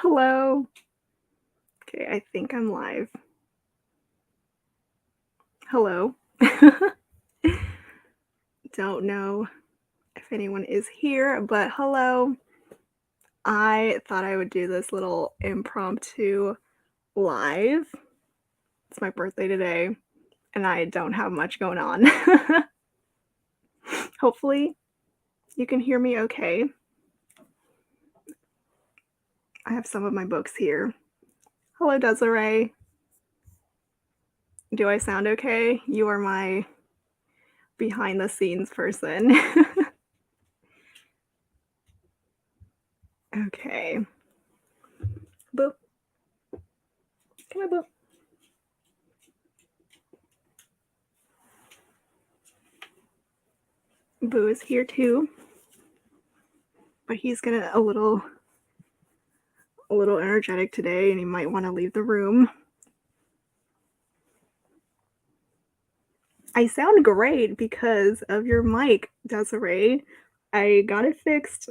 Hello. Okay, I think I'm live. Hello. Don't know if anyone is here, but hello. I thought I would do this little impromptu live. It's my birthday today, and I don't have much going on. Hopefully, you can hear me okay. I have some of my books here. Hello, Desiree. Do I sound okay? You are my behind the scenes person. Okay. Boo. Come on, Boo. Boo is here too, but he's gonna a little energetic today, and he might want to leave the room. I sound great because of your mic, Desiree. I got it fixed.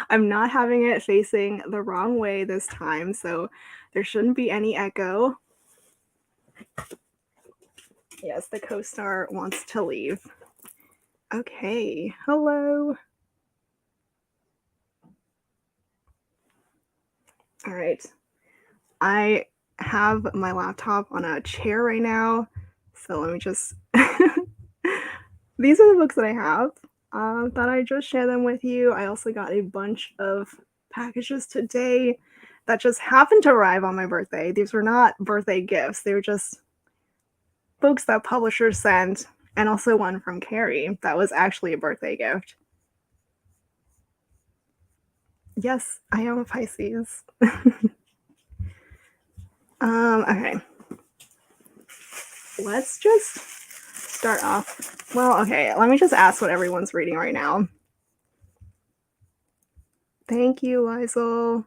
I'm not having it facing the wrong way this time, so there shouldn't be any echo. Yes, the co-star wants to leave. Okay, hello. All right. I have my laptop on a chair right now, so let me just. These are the books that I have. Thought I'd just share them with you. I also got a bunch of packages today that just happened to arrive on my birthday. These were not birthday gifts, they were just books that publishers sent, and also one from Carrie that was actually a birthday gift. Yes, I am a Pisces. Okay. Let's just start off. Well, okay, let me just ask what everyone's reading right now. Thank you, Lizel.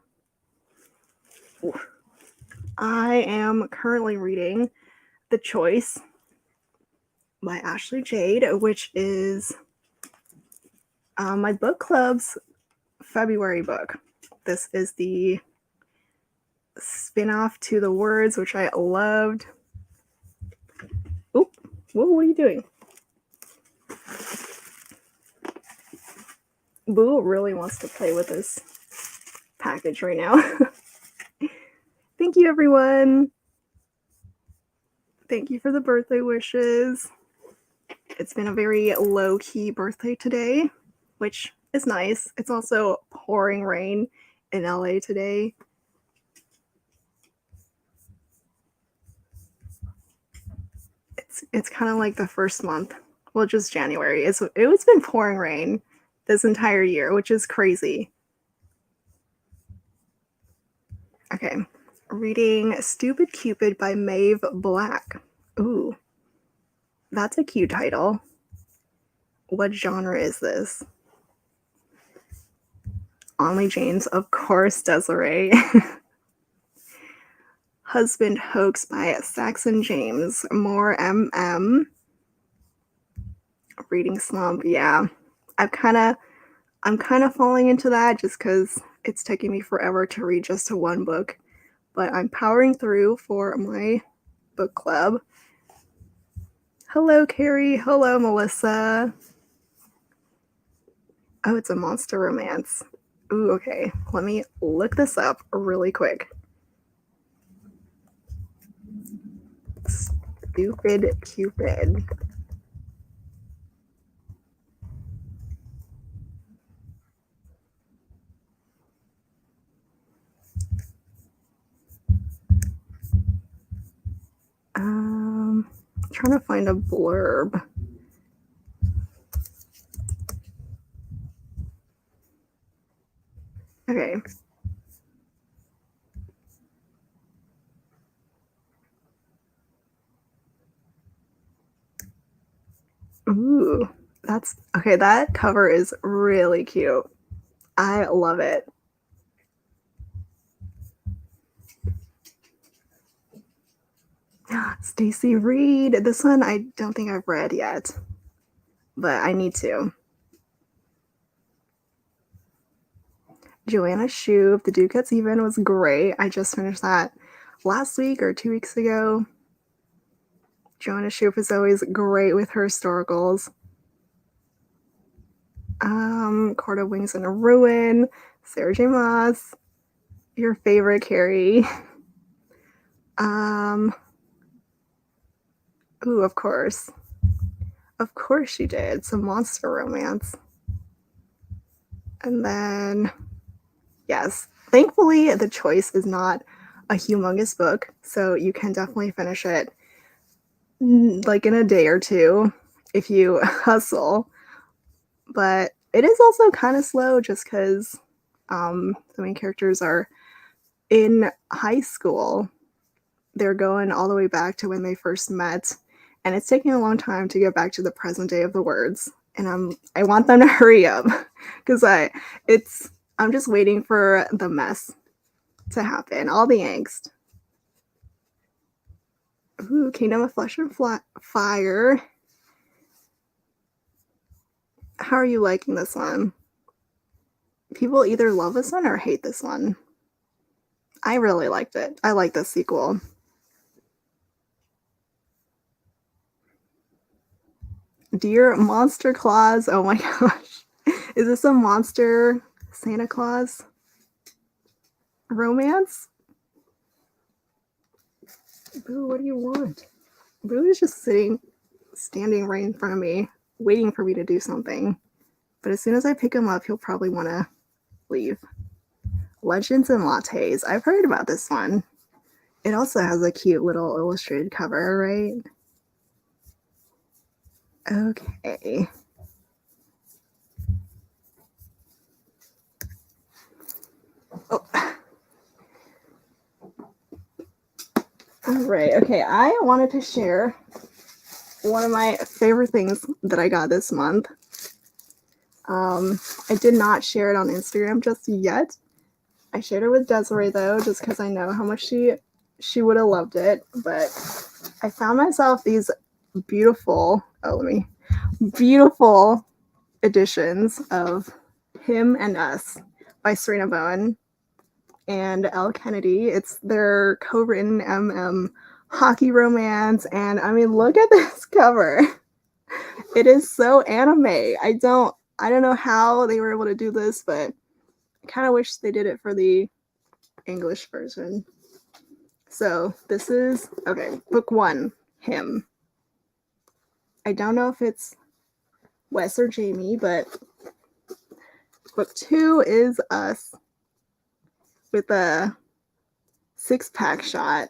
I am currently reading The Choice by Ashley Jade, which is my book club's February book. This is the spin-off to The Words, which I loved. Oop, whoa, what are you doing? Boo really wants to play with this package right now. Thank you, everyone. Thank you for the birthday wishes. It's been a very low-key birthday today, which is nice. It's also pouring rain in LA today. It's kind of like the first month. Well, just January. It's been pouring rain this entire year, which is crazy. Okay. Reading Stupid Cupid by Maeve Black. Ooh. That's a cute title. What genre is this? Only James, of course, Desiree. Husband Hoax by Saxon James. More MM. Reading slump, yeah. I'm kind of falling into that just because it's taking me forever to read just one book. But I'm powering through for my book club. Hello, Carrie. Hello, Melissa. Oh, it's a monster romance. Ooh, okay. Let me look this up really quick. Stupid Cupid. Trying to find a blurb. Okay. Ooh, that's okay. That cover is really cute. I love it. Stacy Reed. This one I don't think I've read yet, but I need to. Joanna Shoup, The Duke Gets Even was great. I just finished that last week or 2 weeks ago. Joanna Shoup is always great with her historicals. Court of Wings and a Ruin, Sarah J. Maas, your favorite Carrie. Ooh, of course. Of course she did. Some monster romance. And then, yes, thankfully the choice is not a humongous book, so you can definitely finish it like in a day or two if you hustle. But it is also kind of slow just because the main characters are in high school. They're going all the way back to when they first met, and it's taking a long time to get back to the present day of the words. And I want them to hurry up because I'm just waiting for the mess to happen, all the angst. Ooh, Kingdom of Flesh and Fire. How are you liking this one? People either love this one or hate this one. I really liked it. I like this sequel. Dear Monster Claus. Oh my gosh. Is this a monster Santa Claus romance? Boo, what do you want? Boo is just standing right in front of me, waiting for me to do something. But as soon as I pick him up, he'll probably want to leave. Legends and Lattes. I've heard about this one. It also has a cute little illustrated cover, right? Okay. Oh. All right. Okay. I wanted to share one of my favorite things that I got this month. I did not share it on Instagram just yet. I shared it with Desiree though, just because I know how much she would have loved it. But I found myself these beautiful editions of Him and Us by Serena Bowen and Elle Kennedy. It's their co-written hockey romance, and I mean, look at this cover. It is so anime. I don't know how they were able to do this, but I kind of wish they did it for the English version. So this is, okay, book 1, Him. I don't know if it's Wes or Jamie, but book 2 is Us with a 6-pack shot.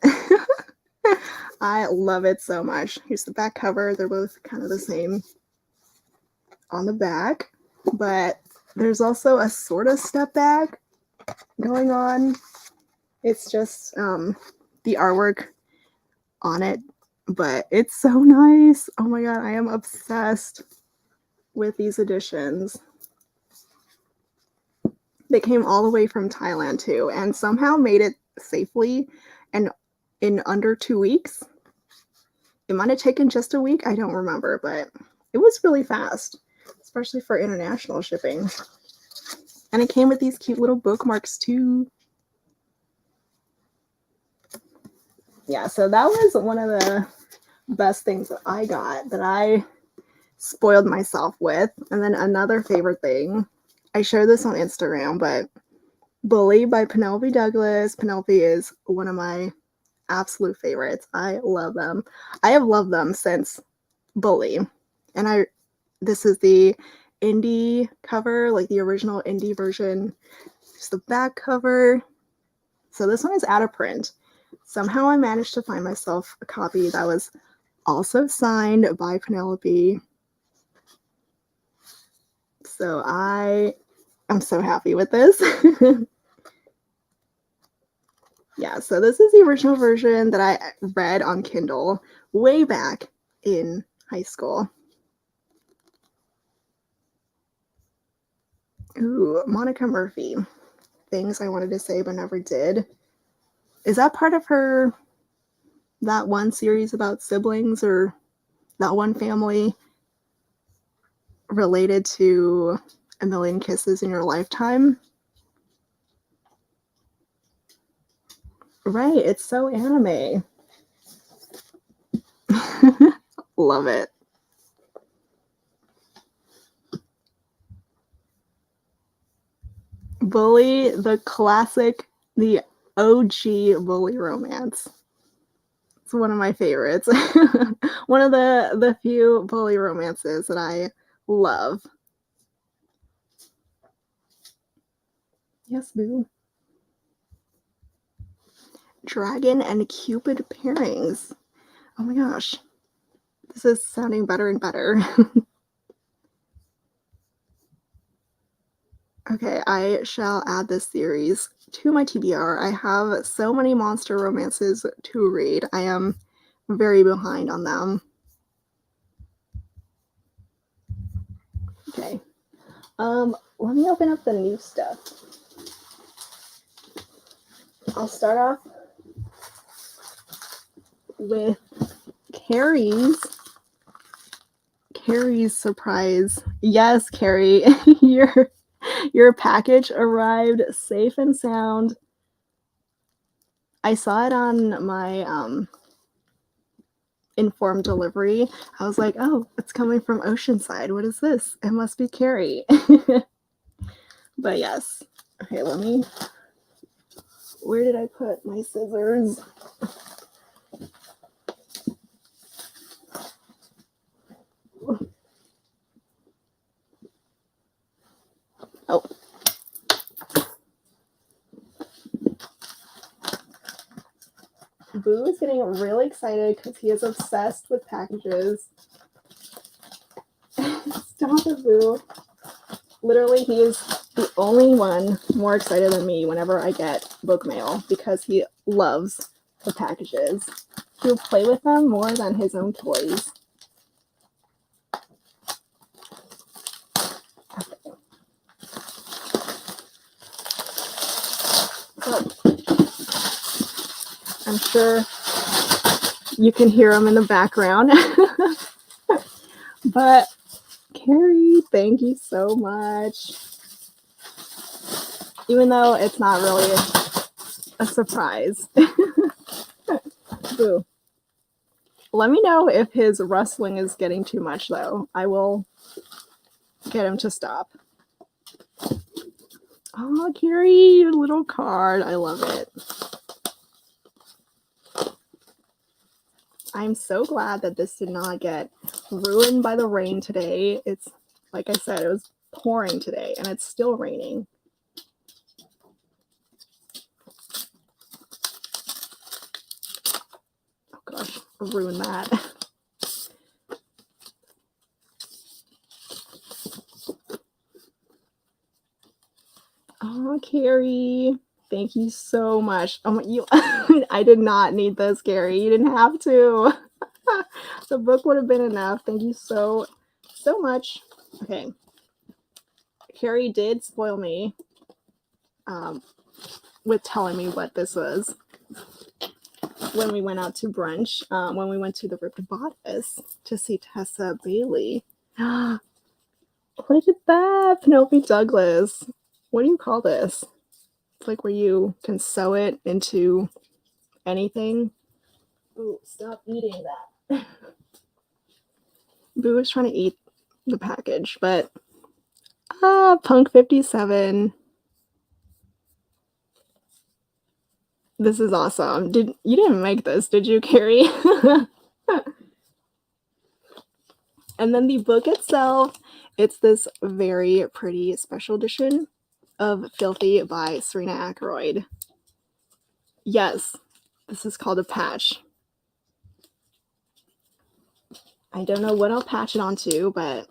I love it so much. Here's the back cover. They're both kind of the same on the back, but there's also a sort of step back going on. It's just the artwork on it, but it's so nice. Oh my god, I am obsessed with these editions. They came all the way from Thailand too, and somehow made it safely and in under 2 weeks. It might have taken just a week, I don't remember, but it was really fast, especially for international shipping. And it came with these cute little bookmarks too. Yeah, so that was one of the best things that I got that I spoiled myself with. And then another favorite thing, I shared this on Instagram, but Bully by Penelope Douglas. Penelope is one of my absolute favorites. I love them. I have loved them since Bully. And this is the indie cover, like the original indie version. Just the back cover. So this one is out of print. Somehow I managed to find myself a copy that was also signed by Penelope. So I am so happy with this. Yeah, so this is the original version that I read on Kindle way back in high school. Ooh, Monica Murphy. Things I wanted to say but never did. Is that part of that one series about siblings or that one family related to A Million Kisses in Your Lifetime? Right, it's so anime. Love it. Bully, the classic, the OG bully romance. It's one of my favorites. One of the few bully romances that I love. Yes, boo. Dragon and Cupid pairings. Oh my gosh. This is sounding better and better. Okay, I shall add this series to my TBR. I have so many monster romances to read. I am very behind on them. Okay. Let me open up the new stuff. I'll start off with Carrie's surprise. Yes, Carrie, your package arrived safe and sound. I saw it on my informed delivery. I was like, oh, it's coming from Oceanside. What is this? It must be Carrie. But yes. Okay, where did I put my scissors? Oh. Boo is getting really excited because he is obsessed with packages. Stop it, Boo. Literally, he is the only one more excited than me whenever I get book mail because he loves the packages. He'll play with them more than his own toys. Okay. I'm sure you can hear him in the background. But Carrie, thank you so much. Even though it's not really a surprise. Boo. Let me know if his rustling is getting too much, though. I will get him to stop. Oh, Carrie, your little card. I love it. I'm so glad that this did not get ruined by the rain today. It's, like I said, it was pouring today, and it's still raining. Oh gosh, ruin that. Oh, Carrie, thank you so much. Oh, I did not need this, Carrie. You didn't have to. The book would have been enough. Thank you so much. Okay. Carrie did spoil me with telling me what this was when we went out to brunch, when we went to the Ripped Bodice to see Tessa Bailey. Look at that, Penelope Douglas. What do you call this? It's like where you can sew it into anything. Ooh, stop eating that. Boo was trying to eat the package, but Punk 57. This is awesome. You didn't make this, did you, Carrie? And then the book itself, it's this very pretty special edition of Filthy by Serena Ackroyd. Yes, this is called a patch. I don't know what I'll patch it onto, but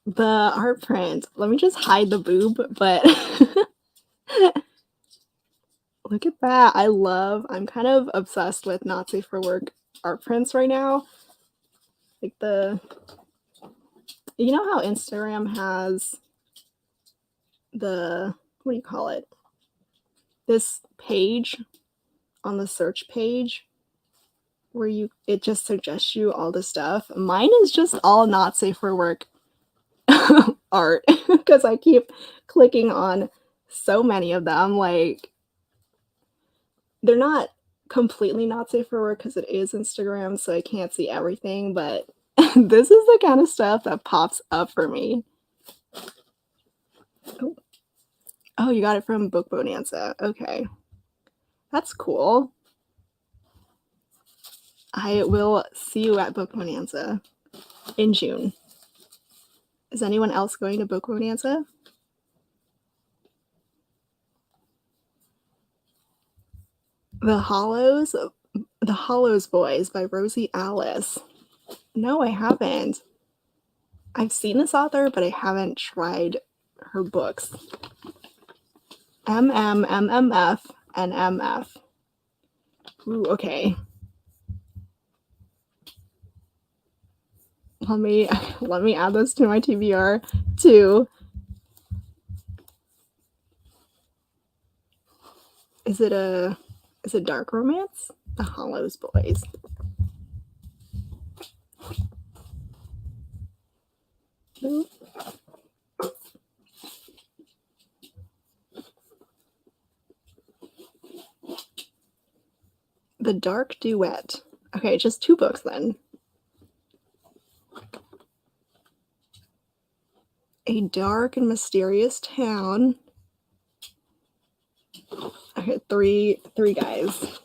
the art print. Let me just hide the boob, but look at that. I'm kind of obsessed with Not Safe for Work art prints right now. Like you know how Instagram has what do you call it? This page on the search page where it just suggests you all the stuff. Mine is just all Not Safe for Work art because I keep clicking on so many of them. Like, they're not completely not safe for work because it is Instagram, so I can't see everything, but this is the kind of stuff that pops up for me. Oh, oh, you got it from Book Bonanza. Okay. That's cool. I will see you at Book Bonanza in June. Is anyone else going to Book Bonanza? The Hollows Boys by Rosie Alice. No, I haven't. I've seen this author, but I haven't tried her books. MMMMF and MF. Ooh, okay. Let me add this to my TBR too. Is it dark romance? The Hollows Boys. Ooh. The Dark Duet. Okay, just 2 books then. A Dark and Mysterious Town. Okay, three guys.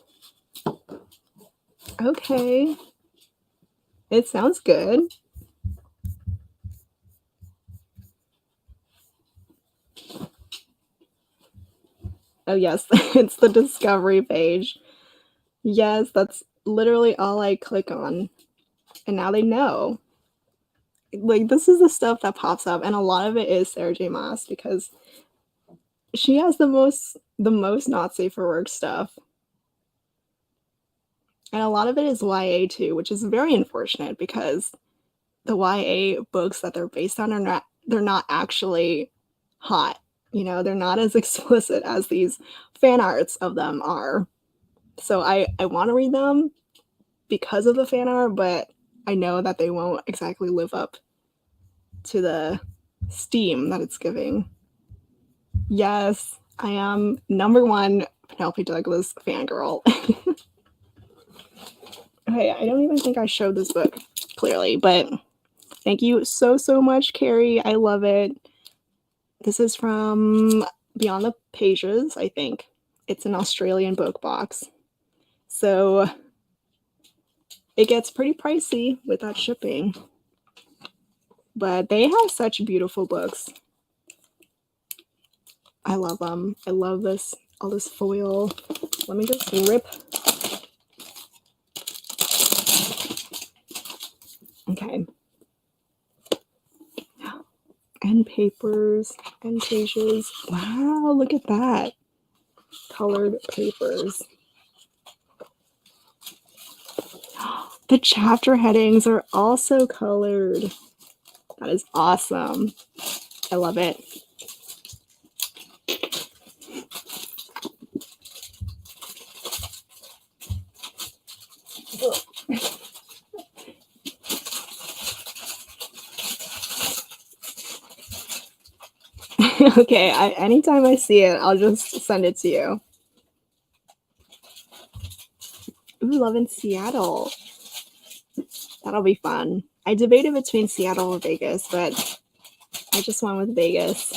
Okay. It sounds good. Oh yes, it's the discovery page. Yes, that's literally all I click on. And now they know. Like, this is the stuff that pops up, and a lot of it is Sarah J. Maas because she has the most not safe for work stuff. And a lot of it is YA too, which is very unfortunate because the YA books that they're based on they're not actually hot. You know, they're not as explicit as these fan arts of them are. So I want to read them because of the fan art, but I know that they won't exactly live up to the steam that it's giving. Yes, I am #1 Penelope Douglas fangirl. Okay, I don't even think I showed this book clearly, but thank you so much, Carrie. I love it. This is from Beyond the Pages, I think. It's an Australian book box. So it gets pretty pricey with that shipping. But they have such beautiful books. I love them. I love this, all this foil. Let me just rip. Okay. And papers and pages. Wow, look at that. Colored papers. The chapter headings are also colored. That is awesome. I love it. Okay, anytime I see it, I'll just send it to you. Ooh, Love in Seattle. That'll be fun. I debated between Seattle or Vegas, but I just went with Vegas.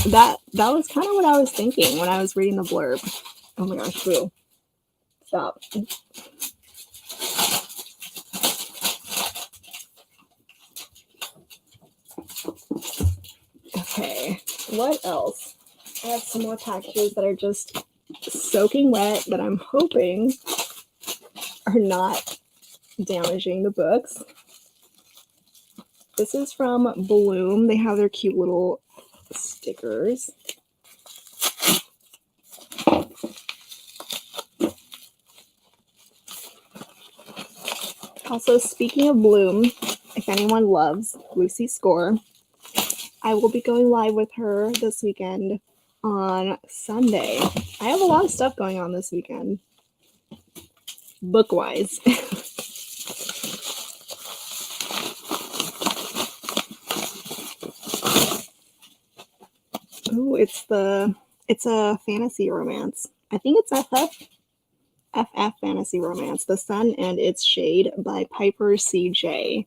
That was kind of what I was thinking when I was reading the blurb. Oh my gosh, boo. Stop. Okay, what else? I have some more packages that are just soaking wet that I'm hoping are not damaging the books. This is from Bloom. They have their cute little stickers. Also, speaking of Bloom, if anyone loves Lucy Score, I will be going live with her this weekend on Sunday. I have a lot of stuff going on this weekend. book-wise. Ooh, it's a fantasy romance. I think it's FF Fantasy Romance, The Sun and Its Shade by Piper C.J.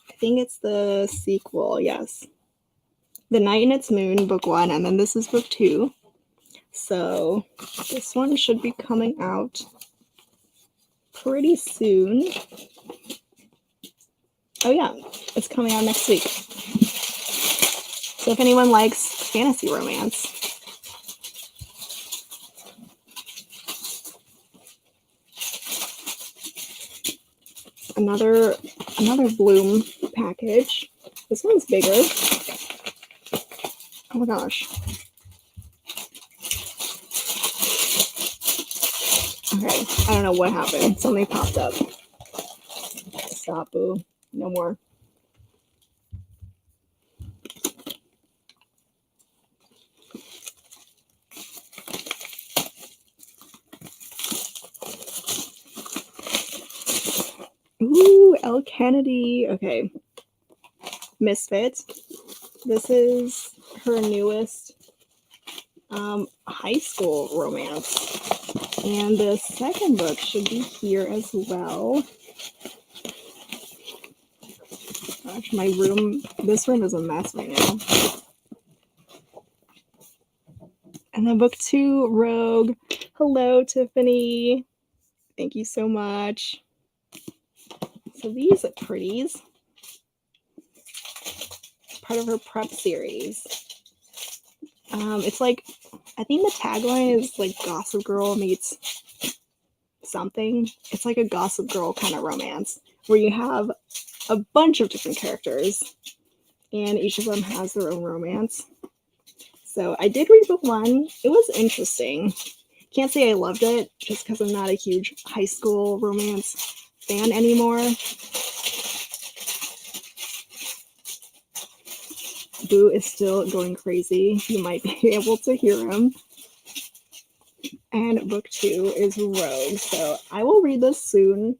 I think it's the sequel, yes. The Night and Its Moon, book 1, and then this is book 2. So this one should be coming out pretty soon. Oh yeah, it's coming out next week. So if anyone likes fantasy romance, another Bloom package. This one's bigger. Oh my gosh. Okay, I don't know what happened. Something popped up. Stop, boo. No more. Ooh, Elle Kennedy. Okay. Misfit. This is her newest high school romance. And the second book should be here as well. Gosh, this room is a mess right now. And then book 2, Rogue. Hello, Tiffany. Thank you so much. So these are pretties. Part of her prep series. It's like, I think the tagline is like Gossip Girl meets something. It's like a Gossip Girl kind of romance where you have a bunch of different characters and each of them has their own romance. So I did read book 1. It was interesting. Can't say I loved it just because I'm not a huge high school romance fan anymore. Boo is still going crazy. You might be able to hear him. And book 2 is Rogue. So I will read this soon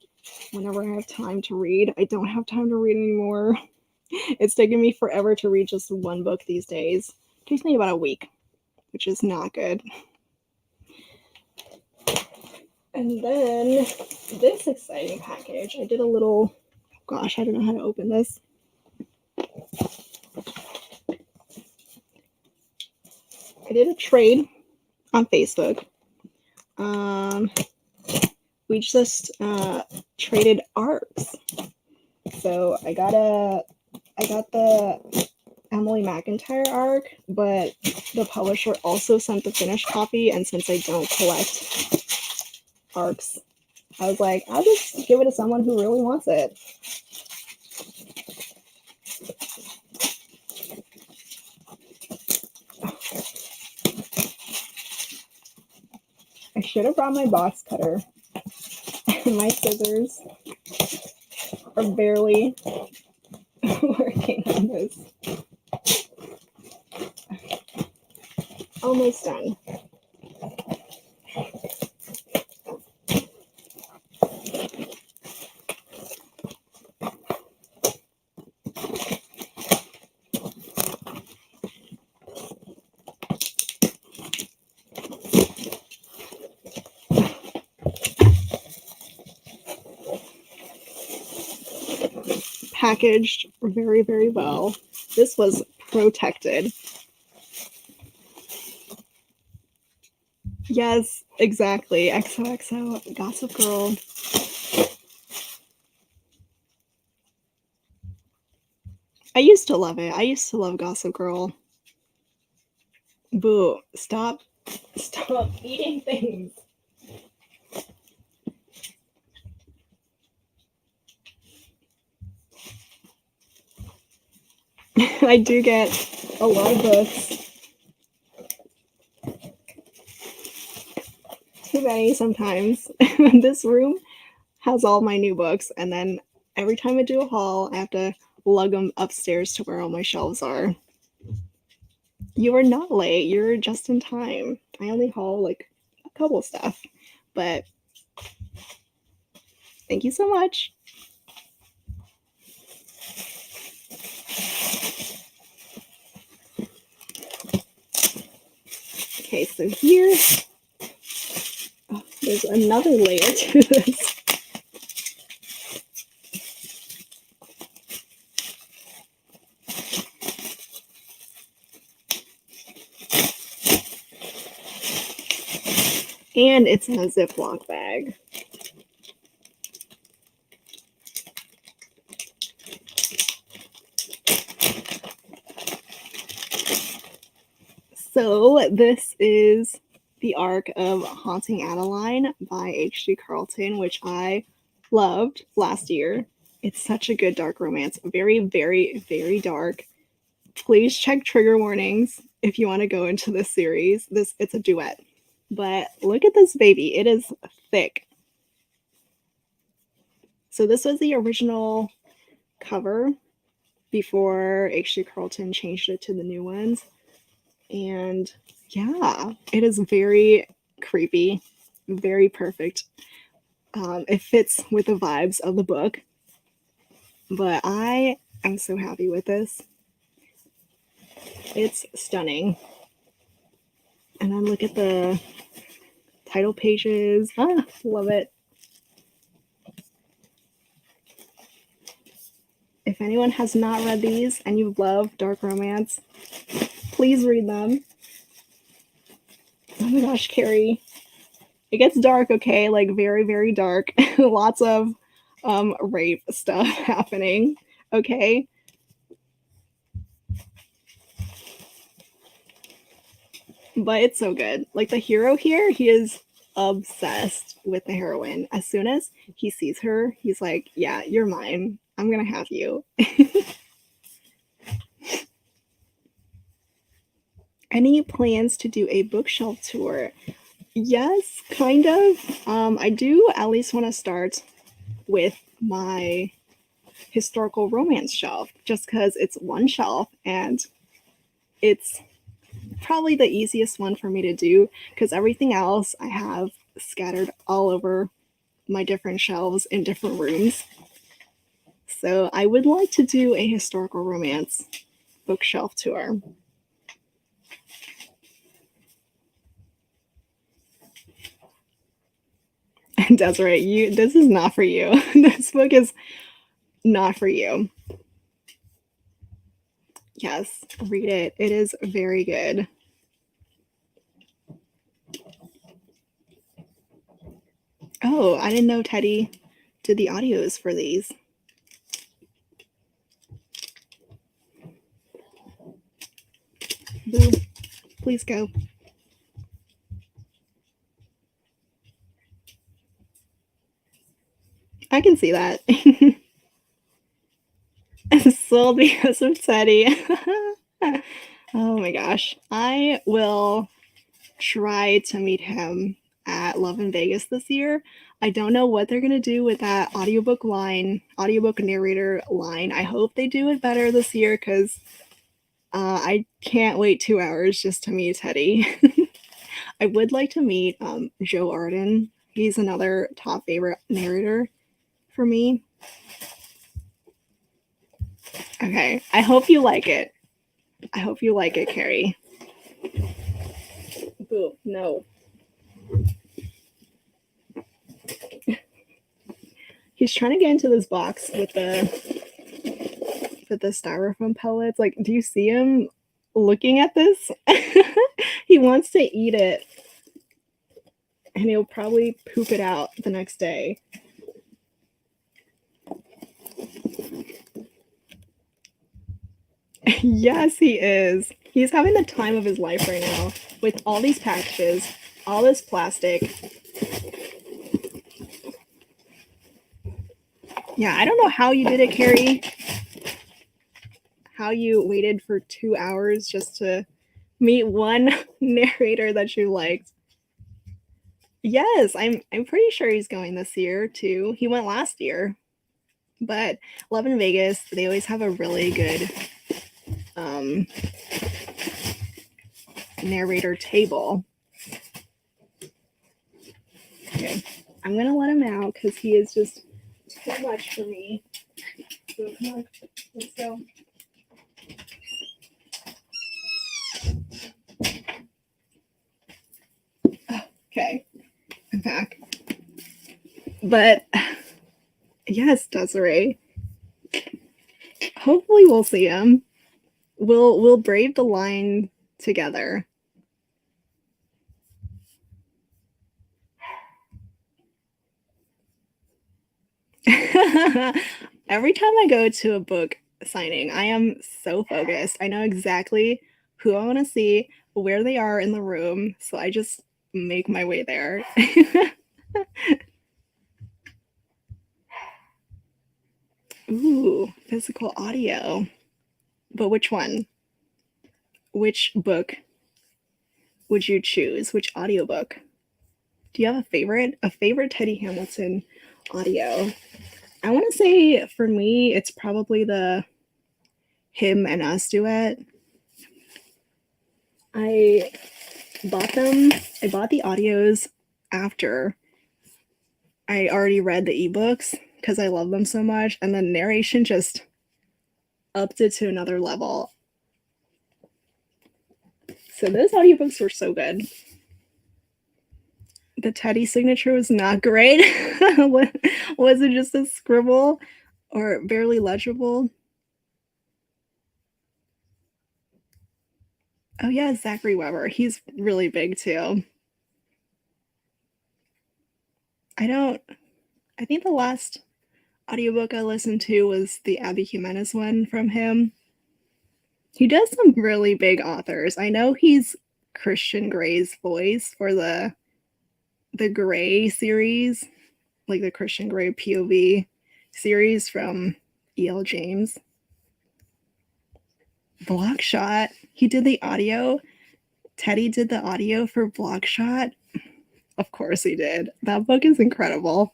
whenever I have time to read. I don't have time to read anymore. It's taking me forever to read just one book these days. It takes me about a week, which is not good. And then this exciting package. I did a little, gosh, I don't know how to open this. I did a trade on Facebook. We just traded arcs. So I got the Emily McIntyre arc, but the publisher also sent the finished copy, and since I don't collect arcs, I was like, I'll just give it to someone who really wants it. I should have brought my box cutter. My scissors are barely working on this. Almost done. Packaged very, very well. This was protected. Yes, exactly. XOXO, Gossip Girl. I used to love it. I used to love Gossip Girl. Boo, stop eating things. I do get a lot of books. Too many sometimes. This room has all my new books, and then every time I do a haul, I have to lug them upstairs to where all my shelves are. You are not late. You're just in time. I only haul like a couple stuff, but thank you so much. Okay, so here, there's another layer to this. And it's in a Ziploc bag. So this is The Arc of Haunting Adeline by H.G. Carlton, which I loved last year. It's such a good dark romance. Very, very, very dark. Please check trigger warnings if you want to go into this series. It's a duet. But look at this baby. It is thick. So this was the original cover before H.G. Carlton changed it to the new ones. And yeah, it is very creepy, very perfect. It fits with the vibes of the book. But I am so happy with this. It's stunning. And then look at the title pages. Ah, love it. If anyone has not read these and you love dark romance, please read them. Oh my gosh, Carrie. It gets dark, okay? Like very, very dark. Lots of rape stuff happening, okay? But it's so good. Like the hero here, he is obsessed with the heroine. As soon as he sees her, he's like, yeah, you're mine. I'm gonna have you. Any plans to do a bookshelf tour? Yes, kind of. I do at least want to start with my historical romance shelf, just because it's one shelf and it's probably the easiest one for me to do, because everything else I have scattered all over my different shelves in different rooms. So I would like to do a historical romance bookshelf tour. Desiree, this is not for you. This book is not for you. Yes, read it. It is very good. Oh, I didn't know Teddy did the audios for these. Boo, please go. I can see that. Sold because of Teddy. Oh my gosh. I will try to meet him at Love in Vegas this year. I don't know what they're going to do with that audiobook narrator line. I hope they do it better this year, because I can't wait 2 hours just to meet Teddy. I would like to meet Joe Arden. He's another top favorite narrator for me. Okay, I hope you like it. I hope you like it, Carrie. Boo, no. He's trying to get into this box with the styrofoam pellets. Like, do you see him looking at this? He wants to eat it, and he'll probably poop it out the next day. Yes, he is. He's having the time of his life right now with all these packages, all this plastic. Yeah, I don't know how you did it, Carrie. How you waited for 2 hours just to meet one narrator that you liked. Yes, I'm pretty sure he's going this year too. He went last year. But Love in Vegas, they always have a really good narrator table. Okay, I'm gonna let him out because he is just too much for me. So come on, let's go. Okay, I'm back. But yes, Desiree. Hopefully we'll see him. We'll brave the line together. Every time I go to a book signing, I am so focused. I know exactly who I want to see, where they are in the room, so I just make my way there. Ooh, physical audio. But which one? Which book would you choose? Which audiobook? Do you have a favorite? A favorite Teddy Hamilton audio? I want to say for me, it's probably the Him and Us duet. I bought them. I bought the audios after I already read the ebooks because I love them so much, and the narration just upped it to another level. So those audiobooks were so good. The Teddy signature was not great. Was it just a scribble or barely legible? Oh yeah, Zachary Weber. He's really big too. I think the last audiobook I listened to was the Abby Jimenez one from him. He does some really big authors. I know he's Christian Gray's voice for the Gray series, like the Christian Grey POV series from E.L. James. Blockshot. He did the audio. Teddy did the audio for Blockshot. Of course he did. That book is incredible.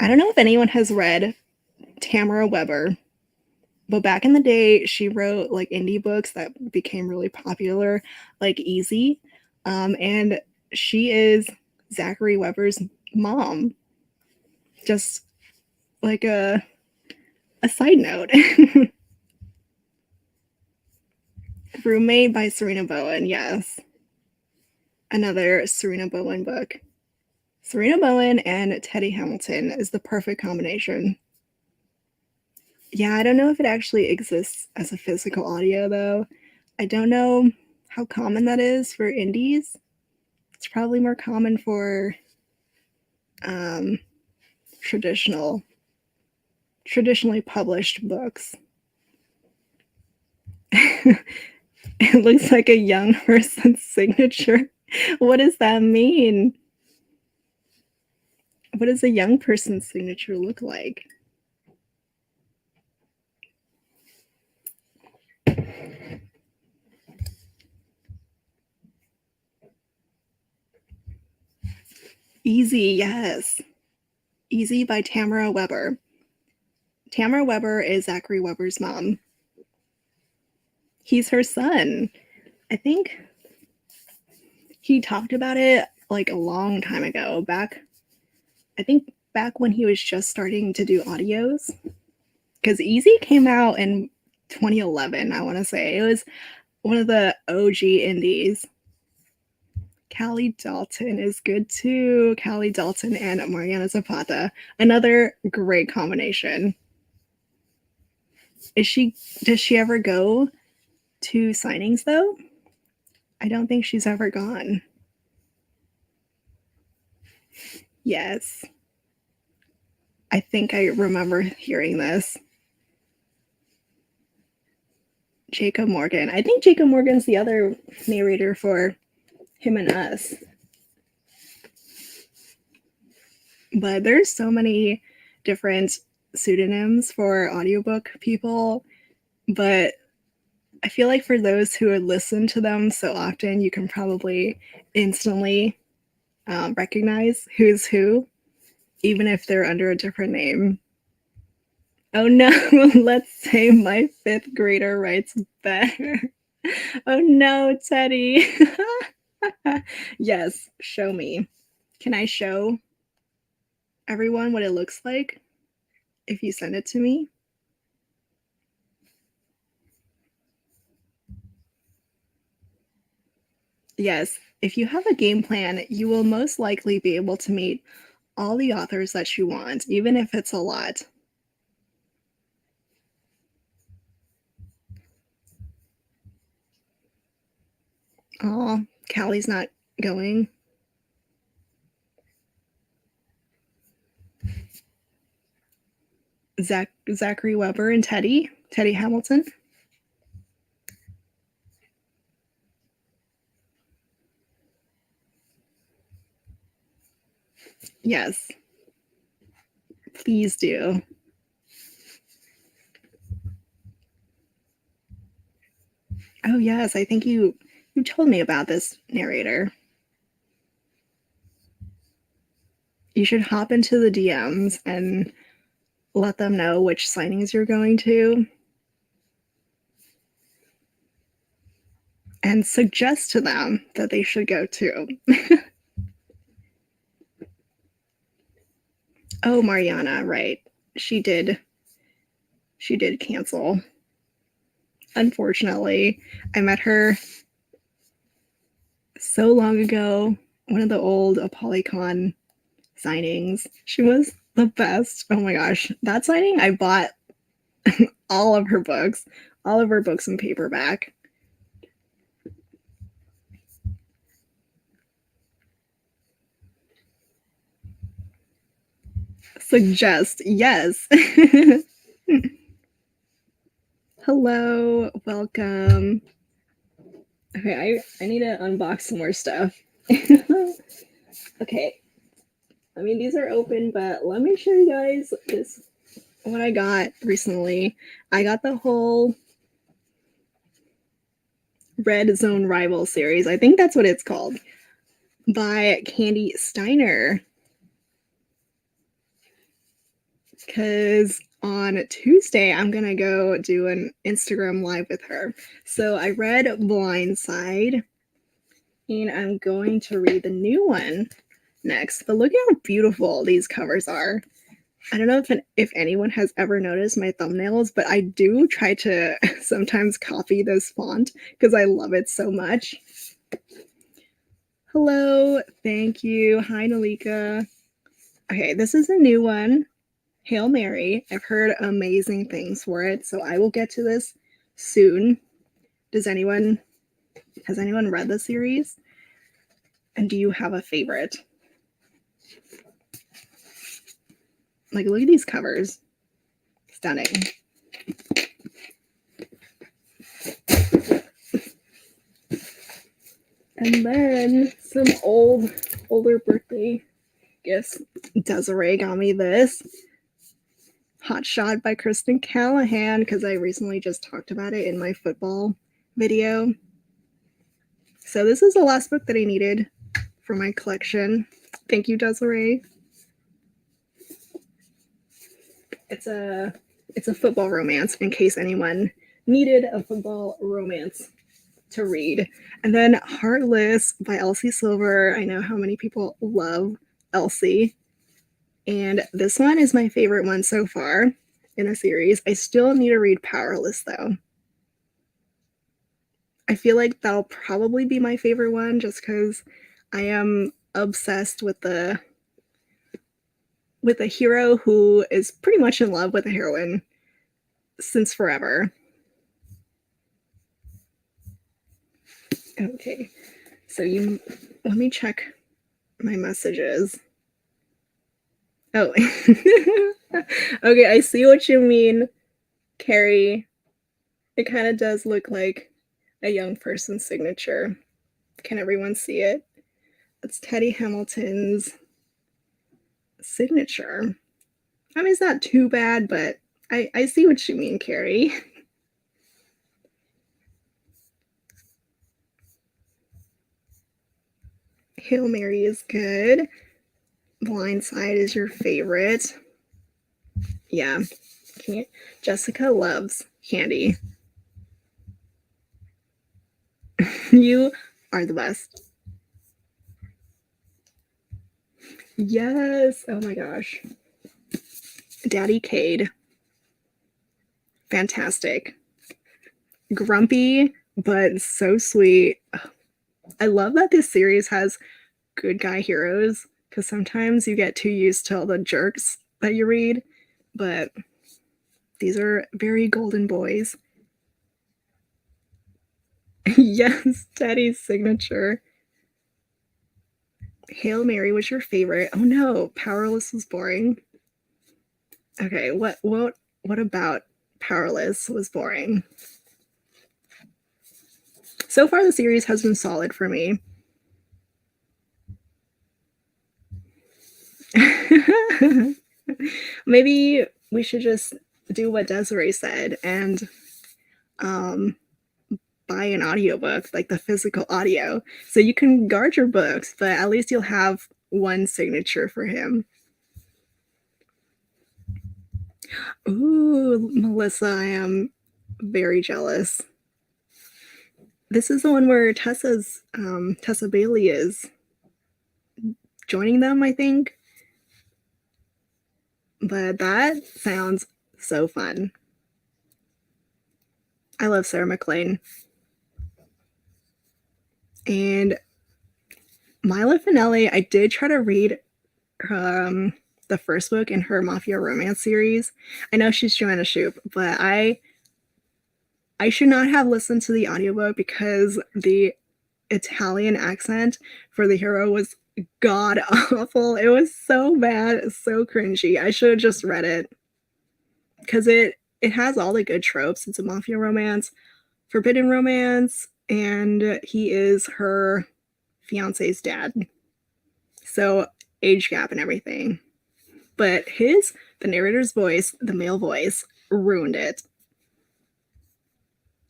I don't know if anyone has read Tamara Weber, but back in the day, she wrote like indie books that became really popular, like Easy. And she is Zachary Weber's mom. Just like a side note. Roommate by Serena Bowen, yes. Another Serena Bowen book. Serena Bowen and Teddy Hamilton is the perfect combination. Yeah, I don't know if it actually exists as a physical audio though. I don't know how common that is for indies. It's probably more common for traditionally published books. It looks like a young person's signature. What does that mean? What does a young person's signature look like? Easy, yes. Easy by Tamara Weber. Tamara Weber is Zachary Weber's mom. He's her son. I think he talked about it like a long time ago, back when he was just starting to do audios. Because Easy came out in 2011, I want to say. It was one of the OG indies. Callie Dalton is good too. Callie Dalton and Mariana Zapata. Another great combination. Does she ever go to signings though? I don't think she's ever gone. Yes. I think I remember hearing this. Jacob Morgan. I think Jacob Morgan's the other narrator for Him and Us. But there's so many different pseudonyms for audiobook people, but I feel like for those who would listen to them so often, you can probably instantly recognize who's who, even if they're under a different name. Oh no, let's say my fifth grader writes better. Oh no, Teddy. Yes, show me. Can I show everyone what it looks like if you send it to me? Yes, if you have a game plan, you will most likely be able to meet all the authors that you want, even if it's a lot. Oh, Callie's not going. Zachary Weber and Teddy Hamilton. Yes, please do. Oh yes, I think you told me about this narrator. You should hop into the DMs and let them know which signings you're going to and suggest to them that they should go too. Oh, Mariana, right. She did cancel. Unfortunately, I met her so long ago, one of the old ApolyCon signings. She was the best. Oh my gosh. That signing, I bought all of her books, all of her books in paperback. Suggest, yes. Hello, welcome. Okay, I need to unbox some more stuff. Okay, I mean, these are open, but let me show you guys this what I got recently. I got the whole Red Zone Rival series. I think that's what it's called, by Candy Steiner. Because on Tuesday, I'm going to go do an Instagram live with her. So I read Blindside, and I'm going to read the new one next. But look how beautiful these covers are. I don't know if anyone has ever noticed my thumbnails, but I do try to sometimes copy this font because I love it so much. Hello, thank you. Hi, Nalika. Okay, this is a new one. Hail Mary. I've heard amazing things for it, so I will get to this soon. Has anyone read the series? And do you have a favorite? Like, look at these covers. Stunning. And then some older birthday gifts. Desiree got me this. Hot Shot by Kristen Callahan, because I recently just talked about it in my football video. So this is the last book that I needed for my collection. Thank you, Desiree. It's a football romance, in case anyone needed a football romance to read. And then Heartless by Elsie Silver. I know how many people love Elsie. And this one is my favorite one so far in the series. I still need to read Powerless, though. I feel like that'll probably be my favorite one just because I am obsessed with the hero who is pretty much in love with the heroine since forever. Okay, so let me check my messages. Oh, okay, I see what you mean, Carrie. It kind of does look like a young person's signature. Can everyone see it? It's Teddy Hamilton's signature. I mean, it's not too bad, but I see what you mean, Carrie. Hail Mary is good. Blindside is your favorite. Yeah. Jessica loves candy. You are the best. Yes. Oh my gosh. Daddy Cade. Fantastic. Grumpy, but so sweet. I love that this series has good guy heroes because sometimes you get too used to all the jerks that you read, but these are very golden boys. Yes, Daddy's signature. Hail Mary was your favorite. Oh no, Powerless was boring. Okay, what about Powerless was boring? So far the series has been solid for me. Maybe we should just do what Desiree said and buy an audiobook, like the physical audio. So you can guard your books, but at least you'll have one signature for him. Ooh, Melissa, I am very jealous. This is the one where Tessa Bailey is joining them, I think. But that sounds so fun. I love Sarah McLean. And Mila Finelli, I did try to read the first book in her Mafia romance series. I know she's Joanna Shupe, but I should not have listened to the audiobook because the Italian accent for the hero was god awful. It was so bad, so cringy. I should have just read it because it has all the good tropes. It's a mafia romance, forbidden romance, and he is her fiance's dad. So age gap and everything. But the narrator's voice, the male voice, ruined it.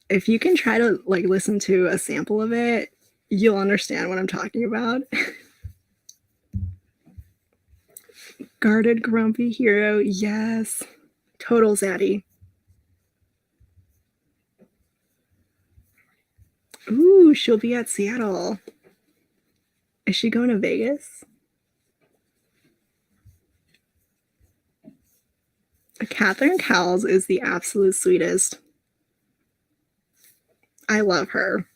If you can try to like listen to a sample of it, you'll understand what I'm talking about. Guarded grumpy hero, yes. Total zaddy. Ooh, she'll be at Seattle. Is she going to Vegas? Catherine Cowles is the absolute sweetest. I love her.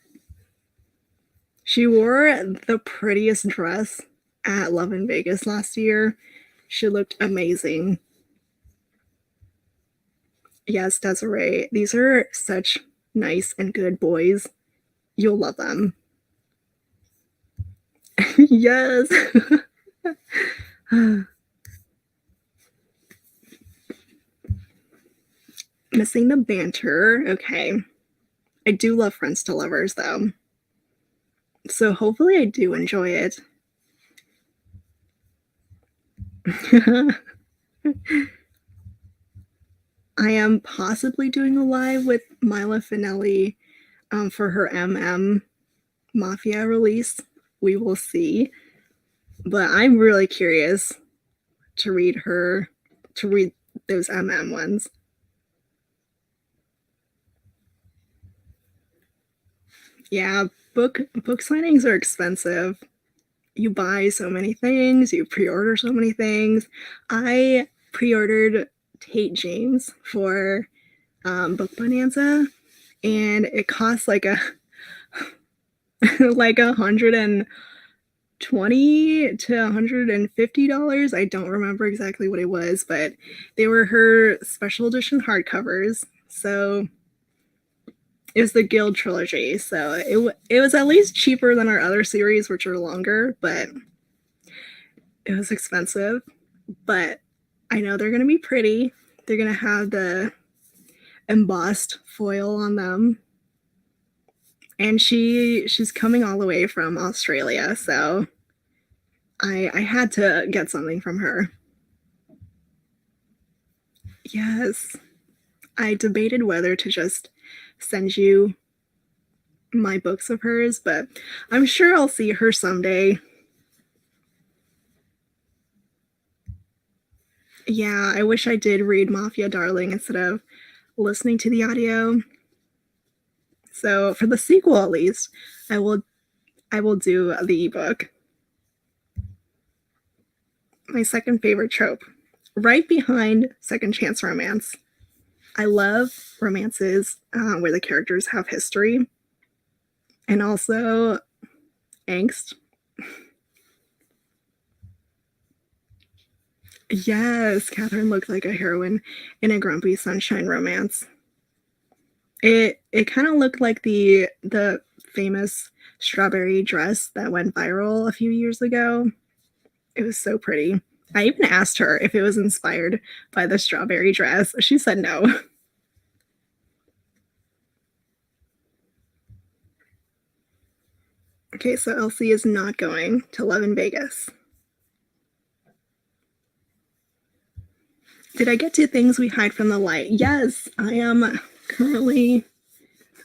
She wore the prettiest dress at Love in Vegas last year. She looked amazing. Yes, Desiree. These are such nice and good boys. You'll love them. Yes. Missing the banter. Okay. I do love Friends to Lovers, though. So hopefully I do enjoy it. I am possibly doing a live with Mila Finelli for her MM Mafia release. We will see. But I'm really curious to read those MM ones. Yeah, book signings are expensive. You buy so many things, you pre-order so many things. I pre-ordered Tate James for Book Bonanza, and it cost like like $120 to $150. I don't remember exactly what it was, but they were her special edition hardcovers. So it was the Guild trilogy, so it was at least cheaper than our other series, which are longer, but it was expensive. But I know they're gonna be pretty. They're gonna have the embossed foil on them, and she's coming all the way from Australia, so I had to get something from her. Yes, I debated whether to just send you my books of hers, but I'm sure I'll see her someday. Yeah, I wish I did read Mafia Darling instead of listening to the audio. So for the sequel, at least, I will do the ebook. My second favorite trope, right behind second chance romance. I love romances where the characters have history and also angst. Yes, Catherine looked like a heroine in a Grumpy Sunshine romance. It kind of looked like the famous strawberry dress that went viral a few years ago. It was so pretty. I even asked her if it was inspired by the strawberry dress. She said no. Okay, so Elsie is not going to Love in Vegas. Did I get to Things We Hide from the Light? Yes, I am currently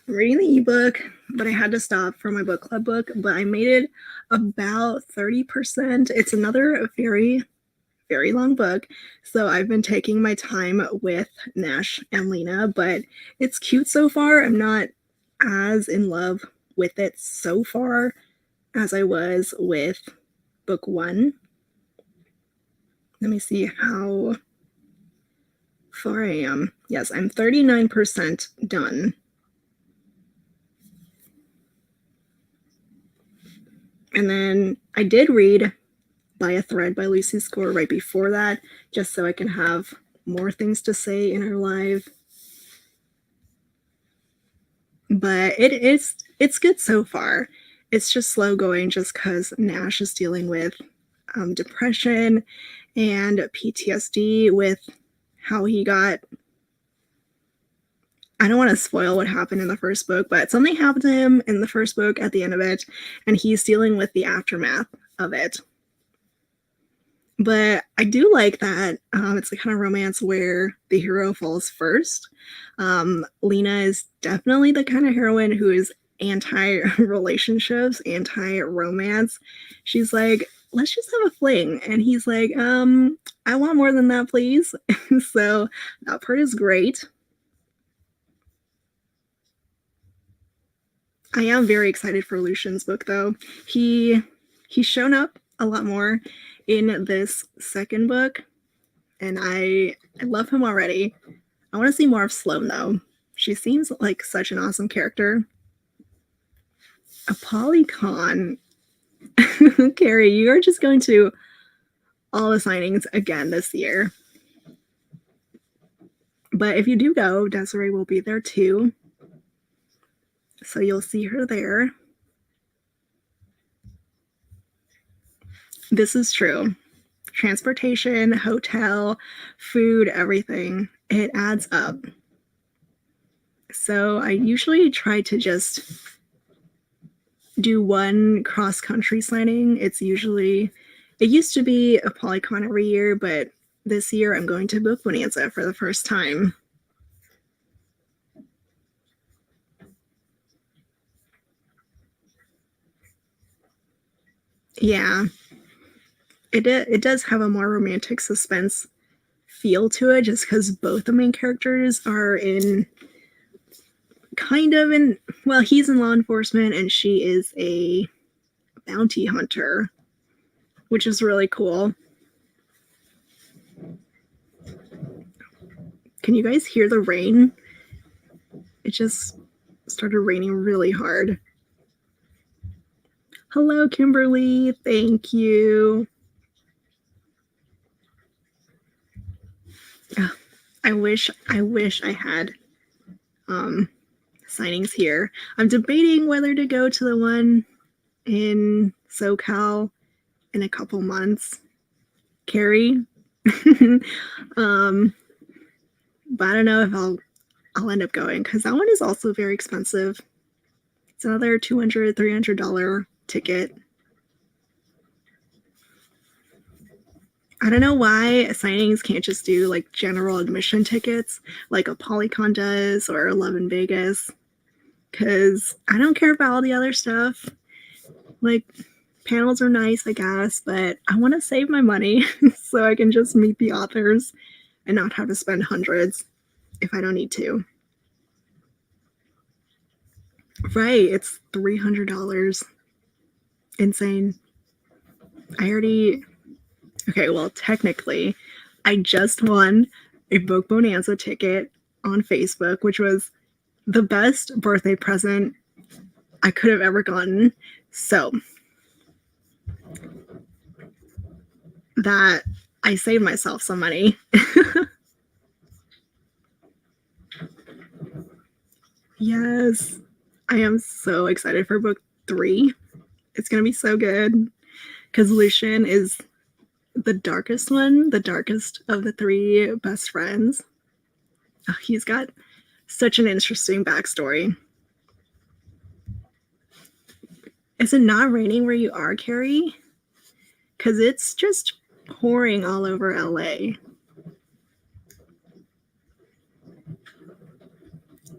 reading the ebook, but I had to stop for my book club book, but I made it about 30%. It's another very, very long book, so I've been taking my time with Nash and Lena, but it's cute so far. I'm not as in love with it so far as I was with book 1. Let me see how far I am. Yes, I'm 39% done. And then I did read By a Thread by Lucy Score right before that, just so I can have more things to say in her live. But it's good so far. It's just slow going just because Nash is dealing with depression and PTSD with how he got. I don't want to spoil what happened in the first book, but something happened to him in the first book at the end of it, and he's dealing with the aftermath of it. But I do like that it's the kind of romance where the hero falls first. Lena is definitely the kind of heroine who is anti-relationships, anti-romance. She's like, let's just have a fling. And he's like, I want more than that, please. So that part is great. I am very excited for Lucian's book, though. He's shown up a lot more in this second book, and I love him already. I want to see more of Sloane, though. She seems like such an awesome character. A polycon. Carrie, you are just going to all the signings again this year. But if you do go, Desiree will be there too. So you'll see her there. This is true. Transportation, hotel, food, everything. It adds up. So I usually try to just do one cross-country signing. It used to be a polycon every year, but this year I'm going to Book Bonanza for the first time. Yeah. It does have a more romantic suspense feel to it, just because both the main characters are well, he's in law enforcement and she is a bounty hunter, which is really cool. Can you guys hear the rain? It just started raining really hard. Hello, Kimberly. Thank you. I wish I had signings here. I'm debating whether to go to the one in SoCal in a couple months. Carrie. But I don't know if I'll end up going, because that one is also very expensive. It's another $200, $300 ticket. I don't know why signings can't just do like general admission tickets like a Polycon does or Love in Vegas, because I don't care about all the other stuff. Like, panels are nice, I guess, but I want to save my money so I can just meet the authors and not have to spend hundreds if I don't need to. Right, it's $300. Insane. Okay, well, technically, I just won a Book Bonanza ticket on Facebook, which was the best birthday present I could have ever gotten. So that I saved myself some money. Yes, I am so excited for book 3. It's gonna be so good because Lucian is the darkest one, the darkest of the 3 best friends. Oh, he's got such an interesting backstory. Is it not raining where you are, Carrie? Because it's just pouring all over LA.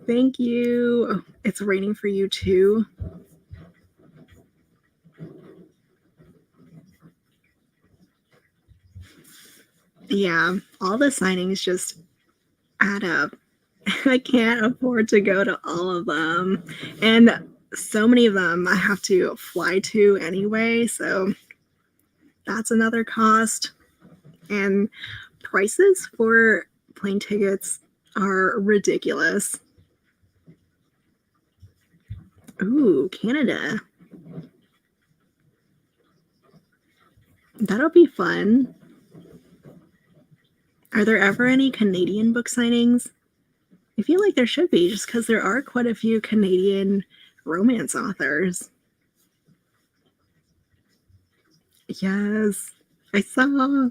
Thank you. Oh, it's raining for you too. Yeah, all the signings just add up. I can't afford to go to all of them. And so many of them I have to fly to anyway, so that's another cost. And prices for plane tickets are ridiculous. Ooh, Canada. That'll be fun. Are there ever any Canadian book signings? I feel like there should be, just because there are quite a few Canadian romance authors. Yes, I saw.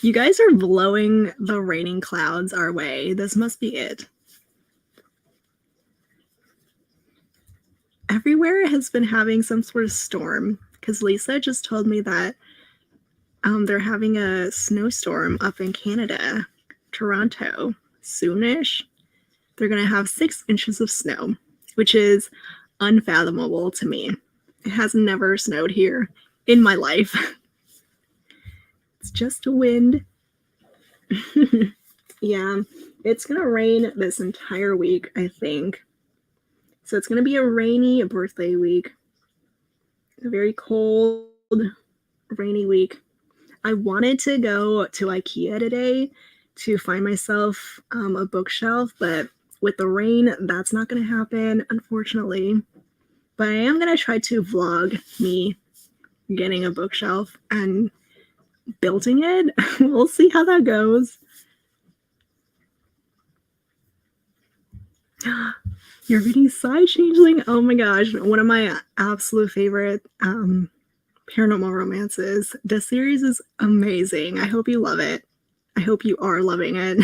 You guys are blowing the raining clouds our way. This must be it. Everywhere has been having some sort of storm because Lisa just told me that they're having a snowstorm up in Canada, Toronto, soonish. They're going to have 6 inches of snow, which is unfathomable to me. It has never snowed here in my life. It's just a wind. Yeah, it's going to rain this entire week, I think. So it's going to be a rainy birthday week. A very cold, rainy week. I wanted to go to IKEA today to find myself a bookshelf, but with the rain, that's not going to happen, unfortunately. But I am going to try to vlog me getting a bookshelf and building it. We'll see how that goes. You're reading Side Changeling? Oh my gosh, one of my absolute favorite paranormal romances. The series is amazing. I hope you love it. I hope you are loving it.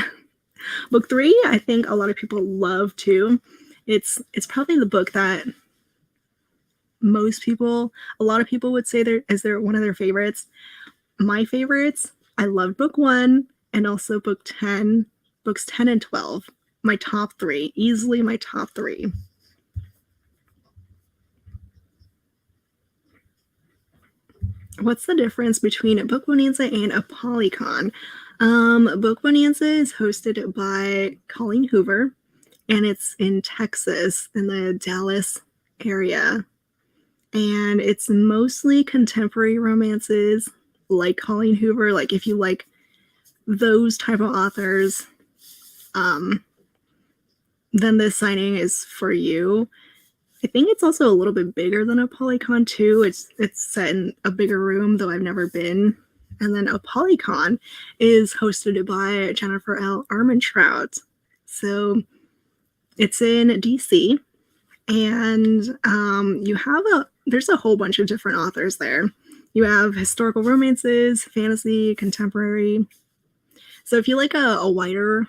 Book 3, I think a lot of people love too. It's probably the book that a lot of people would say is one of their favorites. My favorites, I love book 1 and also book 10, books 10 and 12. My top 3, easily my top 3. What's the difference between a Book Bonanza and a Polycon? Book Bonanza is hosted by Colleen Hoover, and it's in Texas, in the Dallas area. And it's mostly contemporary romances, like Colleen Hoover. Like if you like those type of authors, then this signing is for you. I think it's also a little bit bigger than a Polycon too. It's set in a bigger room, though I've never been. And then a Polycon is hosted by Jennifer L. Armentrout. So it's in DC, and there's a whole bunch of different authors there. You have historical romances, fantasy, contemporary. So if you like a wider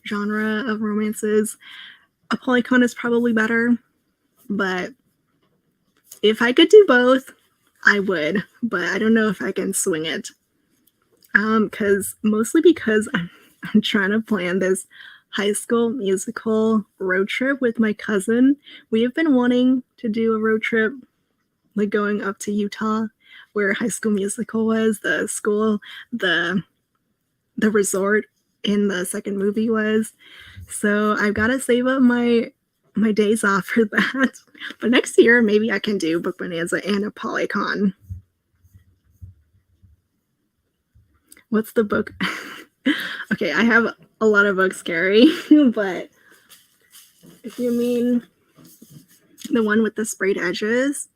genre of romances, a Polycon is probably better. But if I could do both, I would. But I don't know if I can swing it. Mostly because I'm trying to plan this High School Musical road trip with my cousin. We have been wanting to do a road trip, like going up to Utah, where High School Musical was, the school, the resort in the second movie was. So I've got to save up my days off for that. But next year, maybe I can do Book Bonanza and a Polycon. What's the book? Okay, I have a lot of books, Gary, but if you mean the one with the sprayed edges,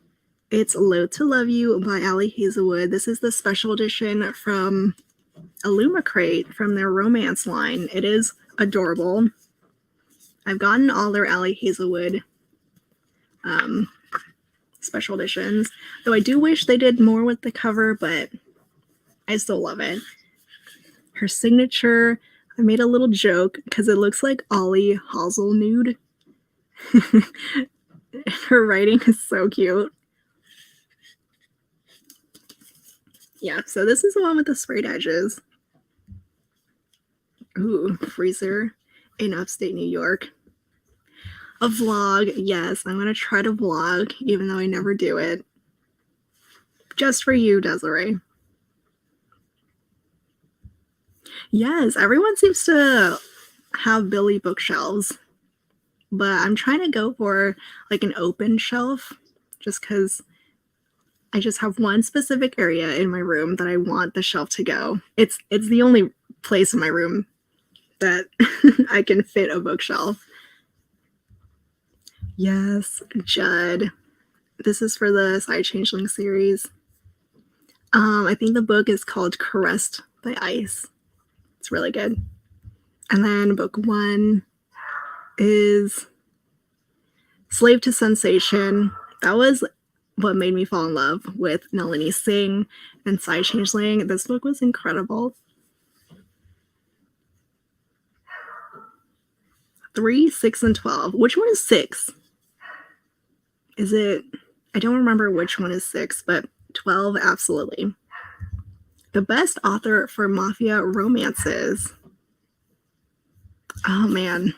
it's Loathe to Love You by Allie Hazelwood. This is the special edition from Illumicrate from their romance line. It is adorable. I've gotten all their Allie Hazelwood special editions, though I do wish they did more with the cover, but I still love it. Her signature, I made a little joke because it looks like Ollie Hazelnude. Her writing is so cute. Yeah, so this is the one with the sprayed edges. Ooh, freezer in upstate New York. A vlog, yes, I'm gonna try to vlog, even though I never do it. Just for you, Desiree. Yes, everyone seems to have Billy bookshelves, but I'm trying to go for like an open shelf just because I just have one specific area in my room that I want the shelf to go. It's the only place in my room that I can fit a bookshelf. Yes, Judd. This is for the Side Changeling series. I think the book is called Caressed by Ice. It's really good. And then book 1 is Slave to Sensation. That was what made me fall in love with Nalini Singh and Side Changeling. This book was incredible. 3, 6, and 12. Which one is 6? Is it? I don't remember which one is 6, but 12, absolutely. The best author for mafia romances. Oh man,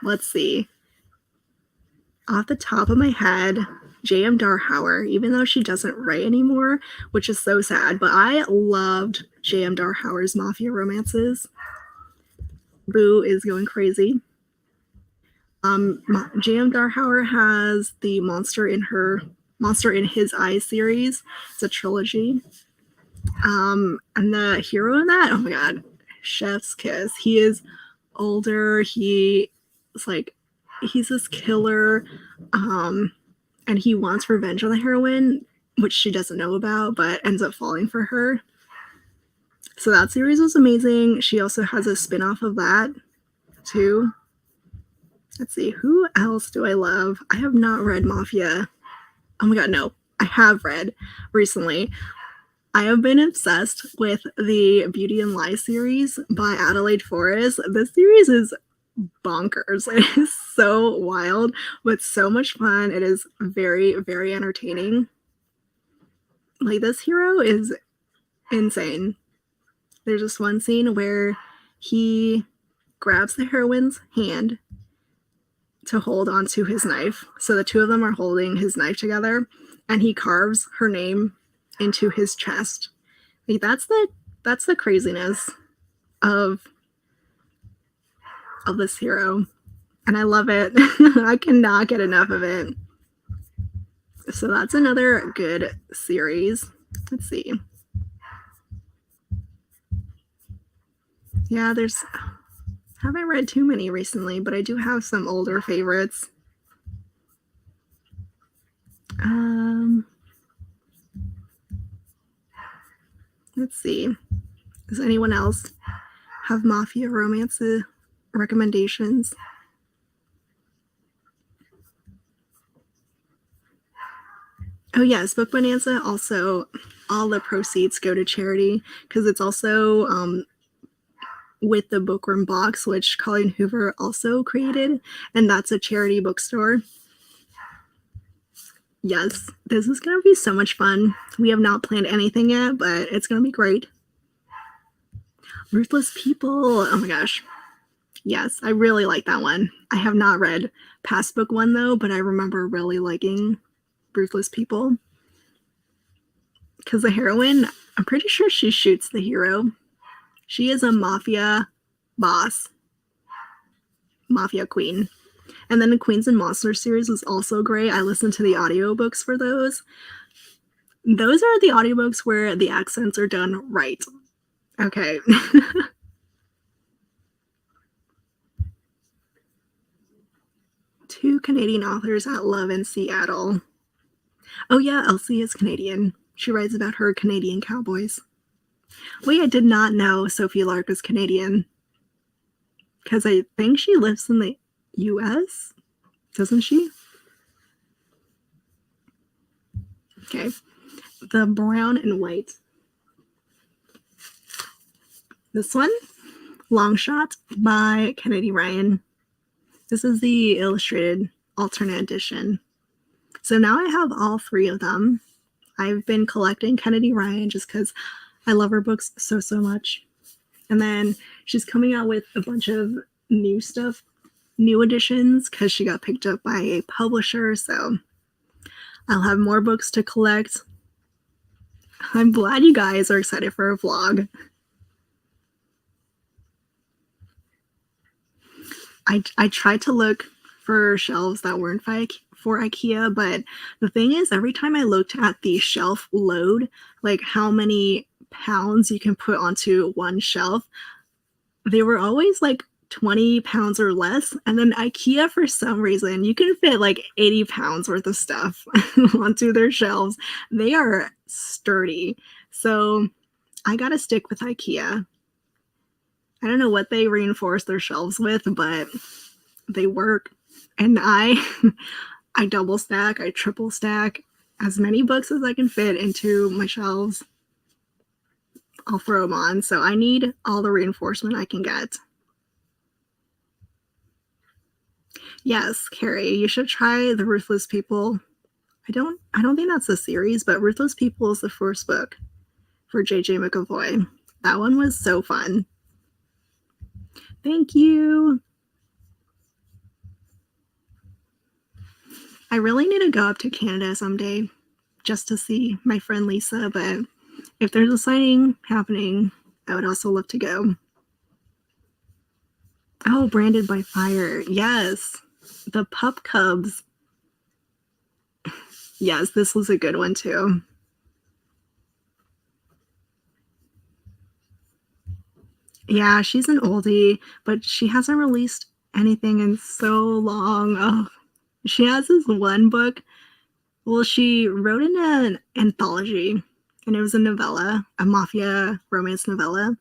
let's see. Off the top of my head, J.M. Darhauer, even though she doesn't write anymore, which is so sad, but I loved J.M. Darhauer's mafia romances. Boo is going crazy. J.M. Darhauer has the Monster in His Eyes series. It's a trilogy. And the hero in that, oh my god, chef's kiss. He is older. He's this killer, and he wants revenge on the heroine, which she doesn't know about, but ends up falling for her. So that series was amazing. She also has a spin-off of that too. Let's see, who else do I love? I have not read Mafia. Oh my god, no. I have read recently. I have been obsessed with the Beauty and Lies series by Adelaide Forrest. This series is bonkers. It is so wild, but so much fun. It is very, very entertaining. Like, this hero is insane. There's this one scene where he grabs the heroine's hand to hold onto his knife. So the two of them are holding his knife together, and he carves her name into his chest. Like, that's the craziness of this hero. And I love it. I cannot get enough of it. So that's another good series. Let's see. Yeah, haven't read too many recently, but I do have some older favorites. Let's see. Does anyone else have mafia romance recommendations? Oh yes, Book Bonanza, also all the proceeds go to charity, because it's also with the Bookworm box, which Colleen Hoover also created, and that's a charity bookstore. Yes, this is going to be so much fun. We have not planned anything yet, but it's going to be great. Ruthless People. Oh my gosh. Yes, I really like that one. I have not read past book 1 though, but I remember really liking Ruthless People. Because the heroine, I'm pretty sure she shoots the hero. She is a mafia boss. Mafia Queen. And then the Queens and Monsters series was also great. I listened to the audiobooks for those. Those are the audiobooks where the accents are done right. Okay. Two Canadian authors at love in Seattle. Oh yeah, Elsie is Canadian. She writes about her Canadian cowboys. Wait, I did not know Sophie Lark was Canadian. Because I think she lives in the US, doesn't she? Okay. The Brown and White. This one, Long Shot by Kennedy Ryan. This is the illustrated alternate edition. So now I have all three of them. I've been collecting Kennedy Ryan just because I love her books so much. And then she's coming out with a bunch of new stuff, new editions, because she got picked up by a publisher. So I'll have more books to collect. I'm glad you guys are excited for a vlog. I tried to look for shelves that weren't for IKEA, but the thing is, every time I looked at the shelf load, like how many pounds you can put onto one shelf, they were always like 20 pounds or less. And then IKEA, for some reason, you can fit like 80 pounds worth of stuff onto their shelves. They are sturdy. So I gotta stick with IKEA. I don't know what they reinforce their shelves with, but they work. And I double stack, I triple stack as many books as I can fit into my shelves. I'll throw them on. So I need all the reinforcement I can get. Yes, Carrie, you should try The Ruthless People. I don't think that's the series, but Ruthless People is the first book for J.J. McAvoy. That one was so fun. Thank you. I really need to go up to Canada someday just to see my friend Lisa, but if there's a signing happening, I would also love to go. Oh, Branded by Fire. Yes. The Pup Cubs. Yes, this was a good one too. Yeah, she's an oldie, but she hasn't released anything in so long. Oh, she has this one book. Well, she wrote in an anthology, and it was a novella, a mafia romance novella.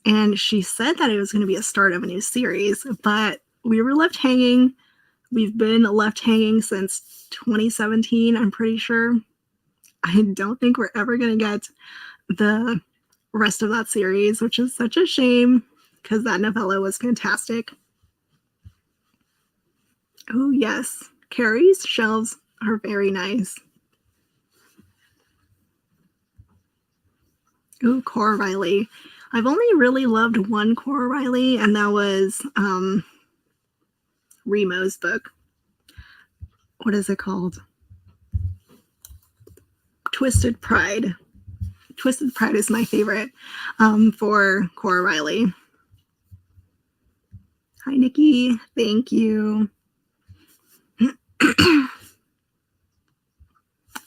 And she said that it was going to be a start of a new series, but we were left hanging. We've been left hanging since 2017, I'm pretty sure. I don't think we're ever going to get the rest of that series, which is such a shame because that novella was fantastic. Oh, yes. Carrie's shelves are very nice. Ooh, Cora Riley. I've only really loved one Cora Riley, and that was Remo's book. What is it called? Twisted Pride. Twisted Pride is my favorite for Cora Riley. Hi, Nikki. Thank you.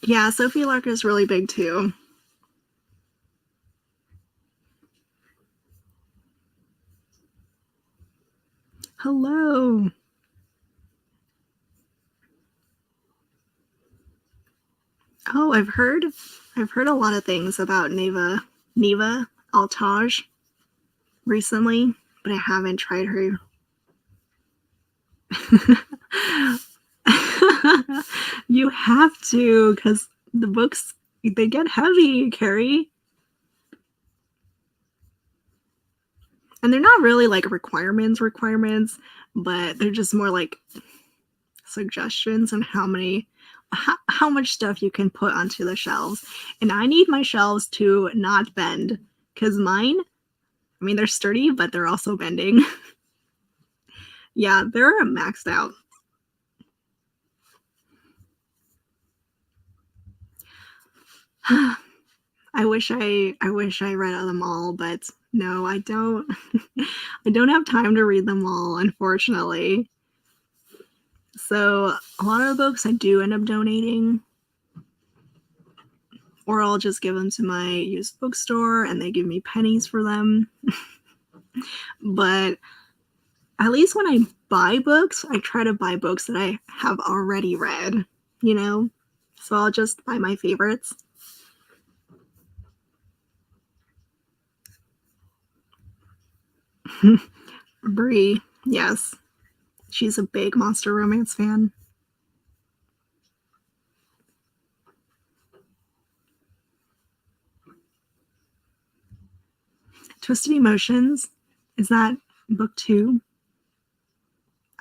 Yeah, Sophie Lark is really big too. Hello. Oh, I've heard a lot of things about Neva Altaj recently, but I haven't tried her. You have to, because the books, they get heavy, Carrie. And they're not really like requirements, but they're just more like suggestions on how much stuff you can put onto the shelves. And I need my shelves to not bend, because mine, I mean, they're sturdy, but they're also bending. Yeah, they're maxed out. I wish I read them all, but no, I don't. I don't have time to read them all, unfortunately. So a lot of the books I do end up donating, or I'll just give them to my used bookstore and they give me pennies for them. But at least when I buy books, I try to buy books that I have already read, you know? So I'll just buy my favorites. Brie, yes. She's a big monster romance fan. Twisted Emotions, is that book 2?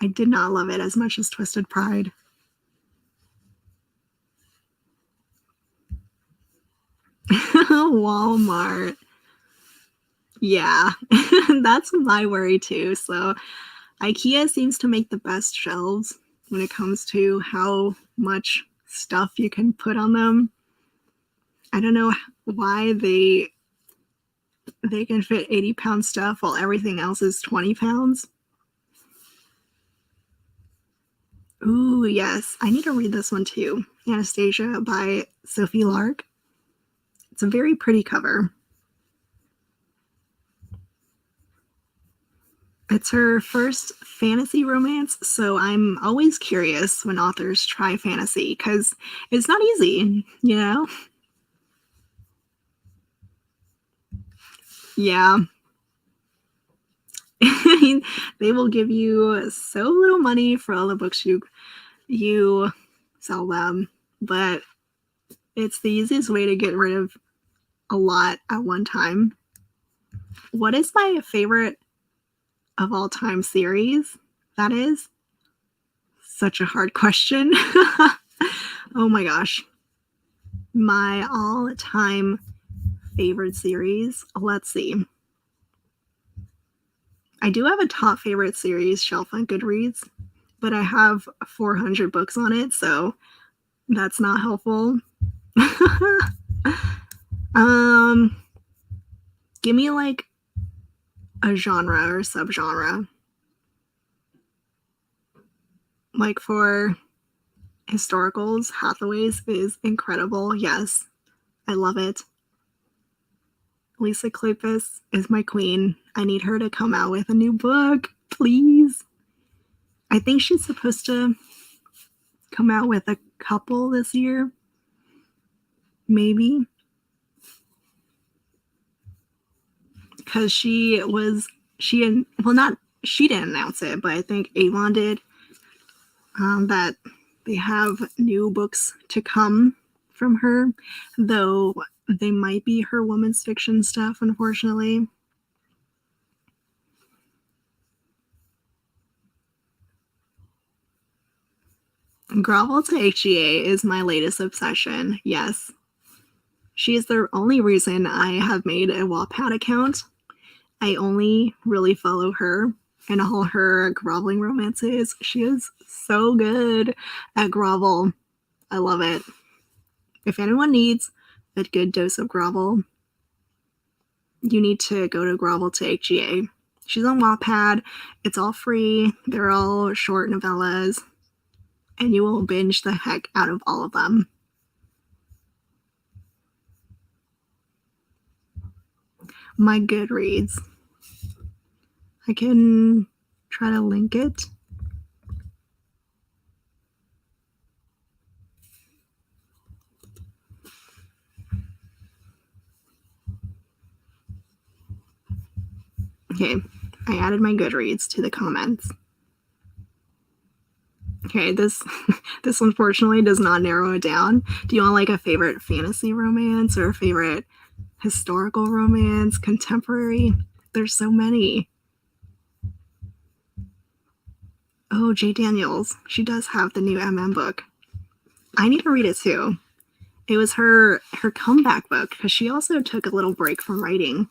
I did not love it as much as Twisted Pride. Walmart. Yeah, that's my worry too. So IKEA seems to make the best shelves when it comes to how much stuff you can put on them. I don't know why they can fit 80-pound stuff while everything else is 20 pounds. Ooh, yes. I need to read this one too. Anastasia by Sophie Lark. It's a very pretty cover. It's her first fantasy romance, so I'm always curious when authors try fantasy because it's not easy, you know? Yeah. They will give you so little money for all the books you sell them, but it's the easiest way to get rid of a lot at one time. What is my favorite of all time series? That is such a hard question. Oh my gosh. My all-time favorite series. Let's see. I do have a top favorite series shelf on Goodreads, but I have 400 books on it, so that's not helpful. Give me like a genre or subgenre. Like for historicals, Hathaway's is incredible. Yes, I love it. Lisa Kleypas is my queen. I need her to come out with a new book, please. I think she's supposed to come out with a couple this year. Maybe. Because she didn't announce it, but I think Avon did, that they have new books to come from her, though they might be her women's fiction stuff, unfortunately. Grovel to HGA is my latest obsession, yes. She is the only reason I have made a Wattpad account. I only really follow her and all her groveling romances. She is so good at grovel. I love it. If anyone needs a good dose of grovel, you need to go to Grovel to HGA. She's on Wattpad. It's all free. They're all short novellas. And you will binge the heck out of all of them. My Goodreads. I can try to link it. Okay, I added my Goodreads to the comments. Okay, this unfortunately does not narrow it down. Do you want like a favorite fantasy romance or a favorite historical romance, contemporary? There's so many. Oh, J. Daniels. She does have the new book. I need to read it too. It was her comeback book because she also took a little break from writing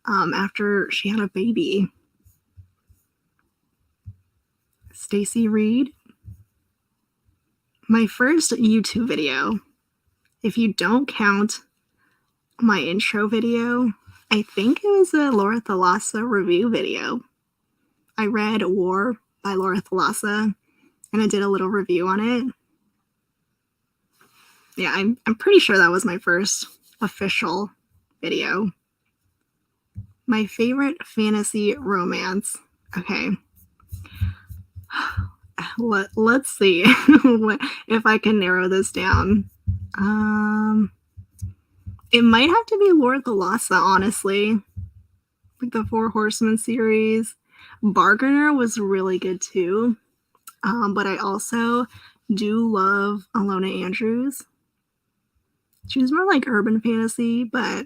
after she had a baby. Stacy Reed. My first YouTube video, if you don't count my intro video. I think it was a Laura Thalassa review video. I read War by Laura Thalassa, and I did a little review on it. Yeah, I'm pretty sure that was my first official video. My favorite fantasy romance. Okay. Let's see if I can narrow this down. It might have to be Laura Thalassa, honestly. Like the Four Horsemen series. Bargainer was really good too. But I also do love Alona Andrews. She's more like urban fantasy, but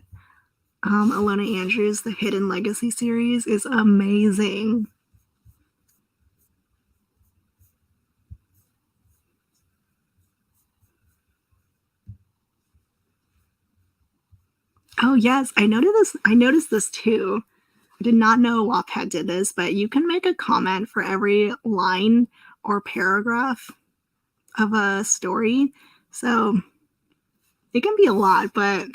Alona Andrews, the Hidden Legacy series, is amazing. Oh yes, I noticed this too. I did not know Wattpad did this, but you can make a comment for every line or paragraph of a story. So it can be a lot, but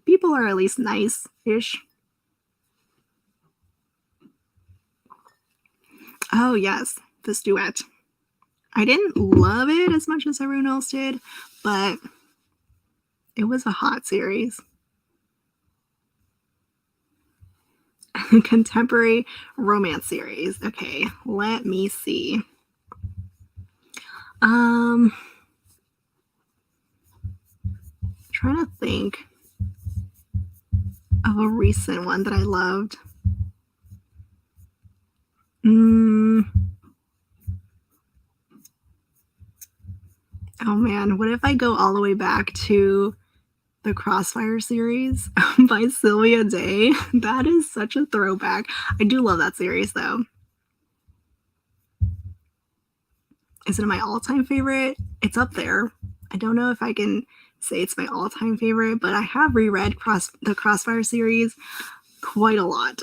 people are at least nice-ish. Oh yes, this duet. I didn't love it as much as everyone else did, but it was a hot series. Contemporary romance series. Okay, let me see. Trying to think of a recent one that I loved. Oh man, what if I go all the way back to the Crossfire series by Sylvia Day? That is such a throwback. I do love that series though. Is it my all-time favorite? It's up there. I don't know if I can say it's my all-time favorite, but I have reread the Crossfire series quite a lot.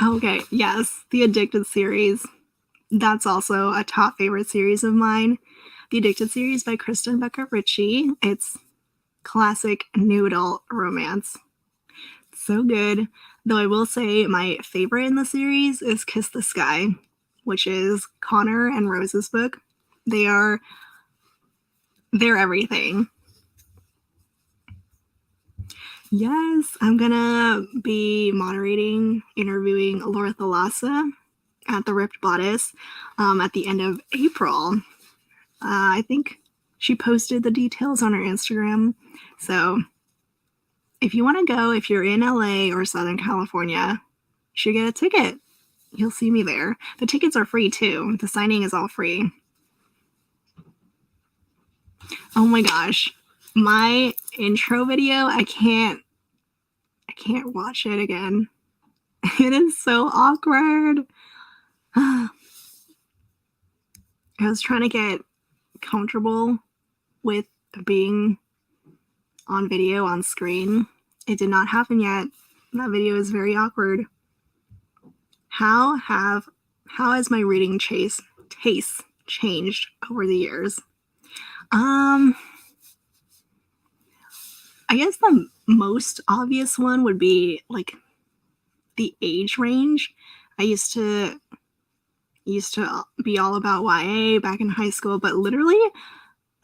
Okay, yes, the Addicted series. That's also a top favorite series of mine. The Addicted series by Kristen Becker Ritchie. It's classic new adult romance. So good. Though I will say my favorite in the series is Kiss the Sky, which is Connor and Rose's book. They're everything. Yes, I'm gonna be moderating, interviewing Laura Thalassa at the Ripped Bodice at the end of April. I think she posted the details on her Instagram. So if you want to go, if you're in LA or Southern California, you should get a ticket. You'll see me there. The tickets are free too. The signing is all free. Oh my gosh. My intro video, I can't watch it again. It is so awkward. I was trying to get comfortable with being on video on screen. It did not happen yet. That video is very awkward. How has my reading taste changed over the years? I guess the most obvious one would be like the age range. I used to be all about YA back in high school, but literally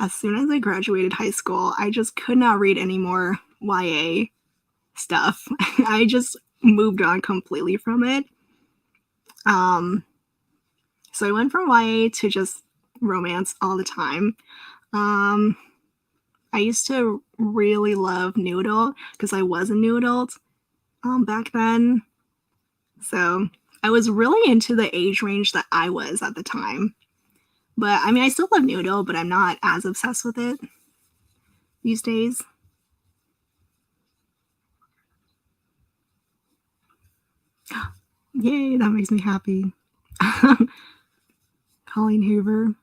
as soon as I graduated high school, I just could not read any more YA stuff. I just moved on completely from it. So I went from YA to just romance all the time. I used to really love new adult because I was a new adult back then. So I was really into the age range that I was at the time. But I mean, I still love new adult, but I'm not as obsessed with it these days. Yay, that makes me happy. Colleen Hoover.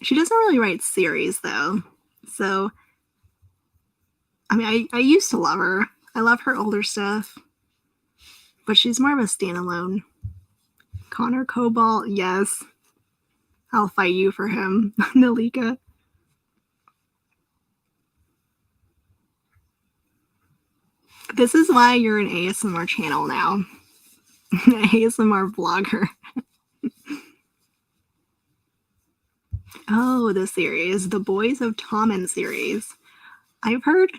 She doesn't really write series though. So, I mean, I used to love her. I love her older stuff. But she's more of a standalone. Connor Cobalt, yes. I'll fight you for him, Nalika. This is why you're an ASMR channel now. ASMR vlogger. Oh, the series, the Boys of Tommen series. I've heard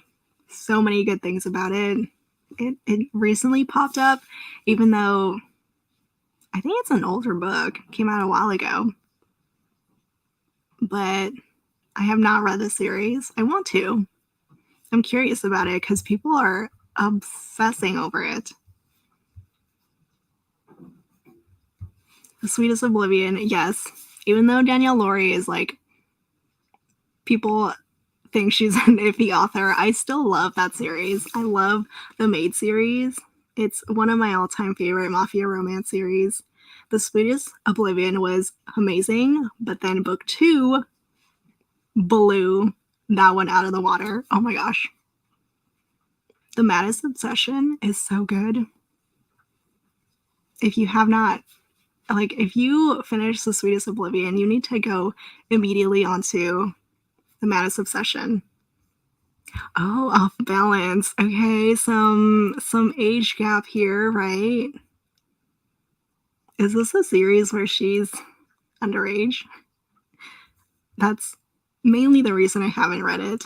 so many good things about it. It recently popped up, even though I think it's an older book. Came out a while ago. But I have not read the series. I want to. I'm curious about it because people are obsessing over it. The Sweetest Oblivion, yes. Even though Danielle Laurie is like, people think she's an iffy author, I still love that series. I love the Maid series. It's one of my all-time favorite mafia romance series. The Sweetest Oblivion was amazing, but then book 2 blew that one out of the water. Oh my gosh. The Maddest Obsession is so good. If you have not, like, if you finish The Sweetest Oblivion, you need to go immediately onto The Maddest Obsession. Oh, Off Balance. Okay, some age gap here, right? Is this a series where she's underage? That's mainly the reason I haven't read it.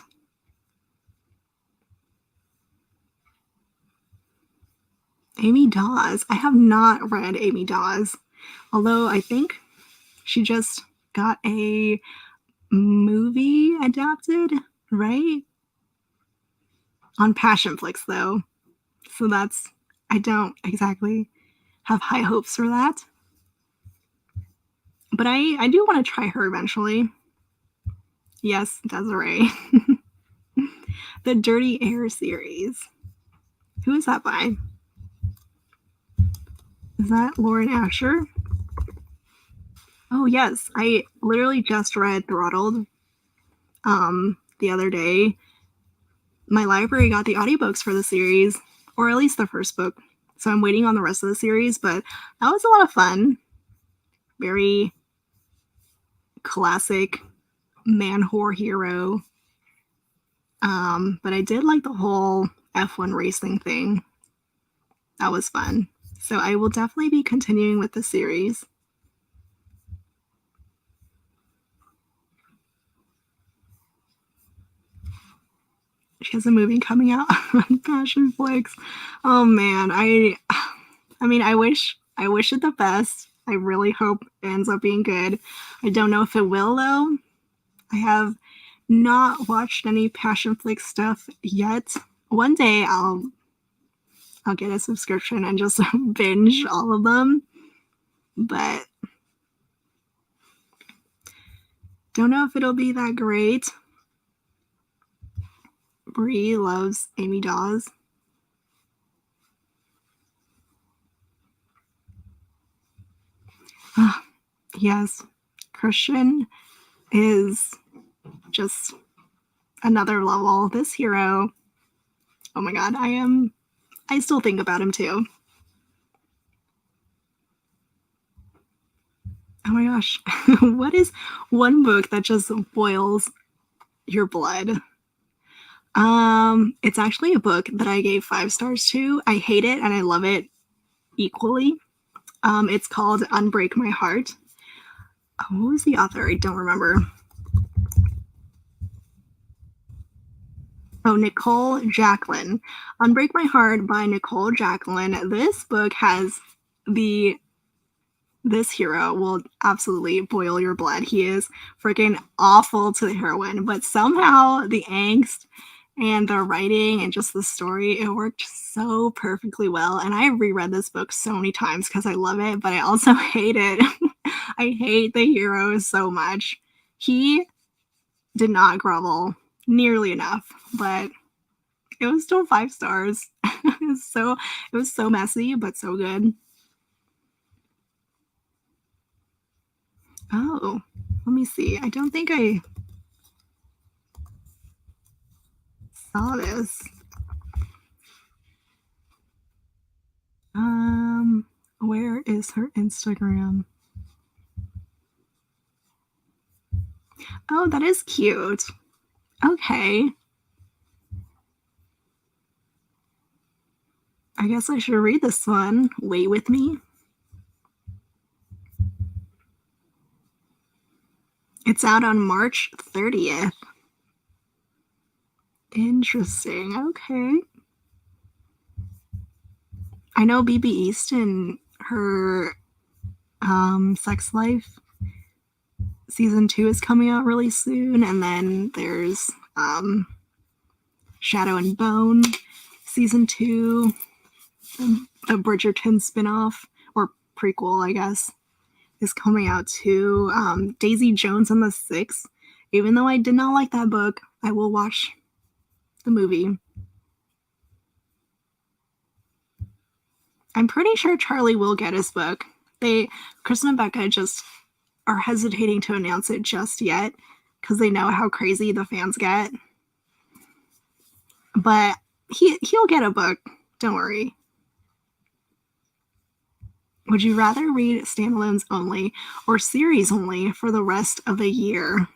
Amy Dawes. I have not read Amy Dawes, although I think she just got a movie adapted, right? On Passionflix, though. So that's, I don't exactly have high hopes for that. But I do want to try her eventually. Yes, Desiree. The Dirty Air series. Who is that by? Is that Lauren Asher? Oh, yes. I literally just read Throttled the other day. My library got the audiobooks for the series, or at least the first book. So I'm waiting on the rest of the series, but that was a lot of fun. Very classic man whore hero. But I did like the whole F1 racing thing. That was fun. So I will definitely be continuing with the series. She has a movie coming out on Passionflix. Oh man, I mean, I wish it the best. I really hope it ends up being good. I don't know if it will though. I have not watched any Passionflix stuff yet. One day I'll get a subscription and just binge all of them. But don't know if it'll be that great. Brie loves Amy Dawes. Yes, Christian is just another level. This hero, oh my god, I still think about him too. Oh my gosh. What is one book that just boils your blood? It's actually a book that I gave 5 stars to. I hate it and I love it equally. It's called Unbreak My Heart. Oh, what was the author? I don't remember. Oh, Nicole Jacqueline. Unbreak My Heart by Nicole Jacqueline. This book has this hero will absolutely boil your blood. He is freaking awful to the heroine, but somehow the angst and the writing and just the story, it worked so perfectly well. And I reread this book so many times because I love it, but I also hate it. I hate the hero so much. He did not grovel nearly enough, but it was still 5 stars. It was so messy, but so good. Oh, let me see. I don't think I saw this. Where is her Instagram? Oh, that is cute. Okay. I guess I should read this one. Wait with me. It's out on March 30th. Interesting. Okay. I know BB Easton, her sex life season 2 is coming out really soon, and then there's Shadow and Bone season 2, a Bridgerton spinoff or prequel, I guess, is coming out too. Daisy Jones and the Six. Even though I did not like that book, I will watch the movie. I'm pretty sure Charlie will get his book. Kristen and Becca just are hesitating to announce it just yet because they know how crazy the fans get. But he'll get a book. Don't worry. Would you rather read standalones only or series only for the rest of the year?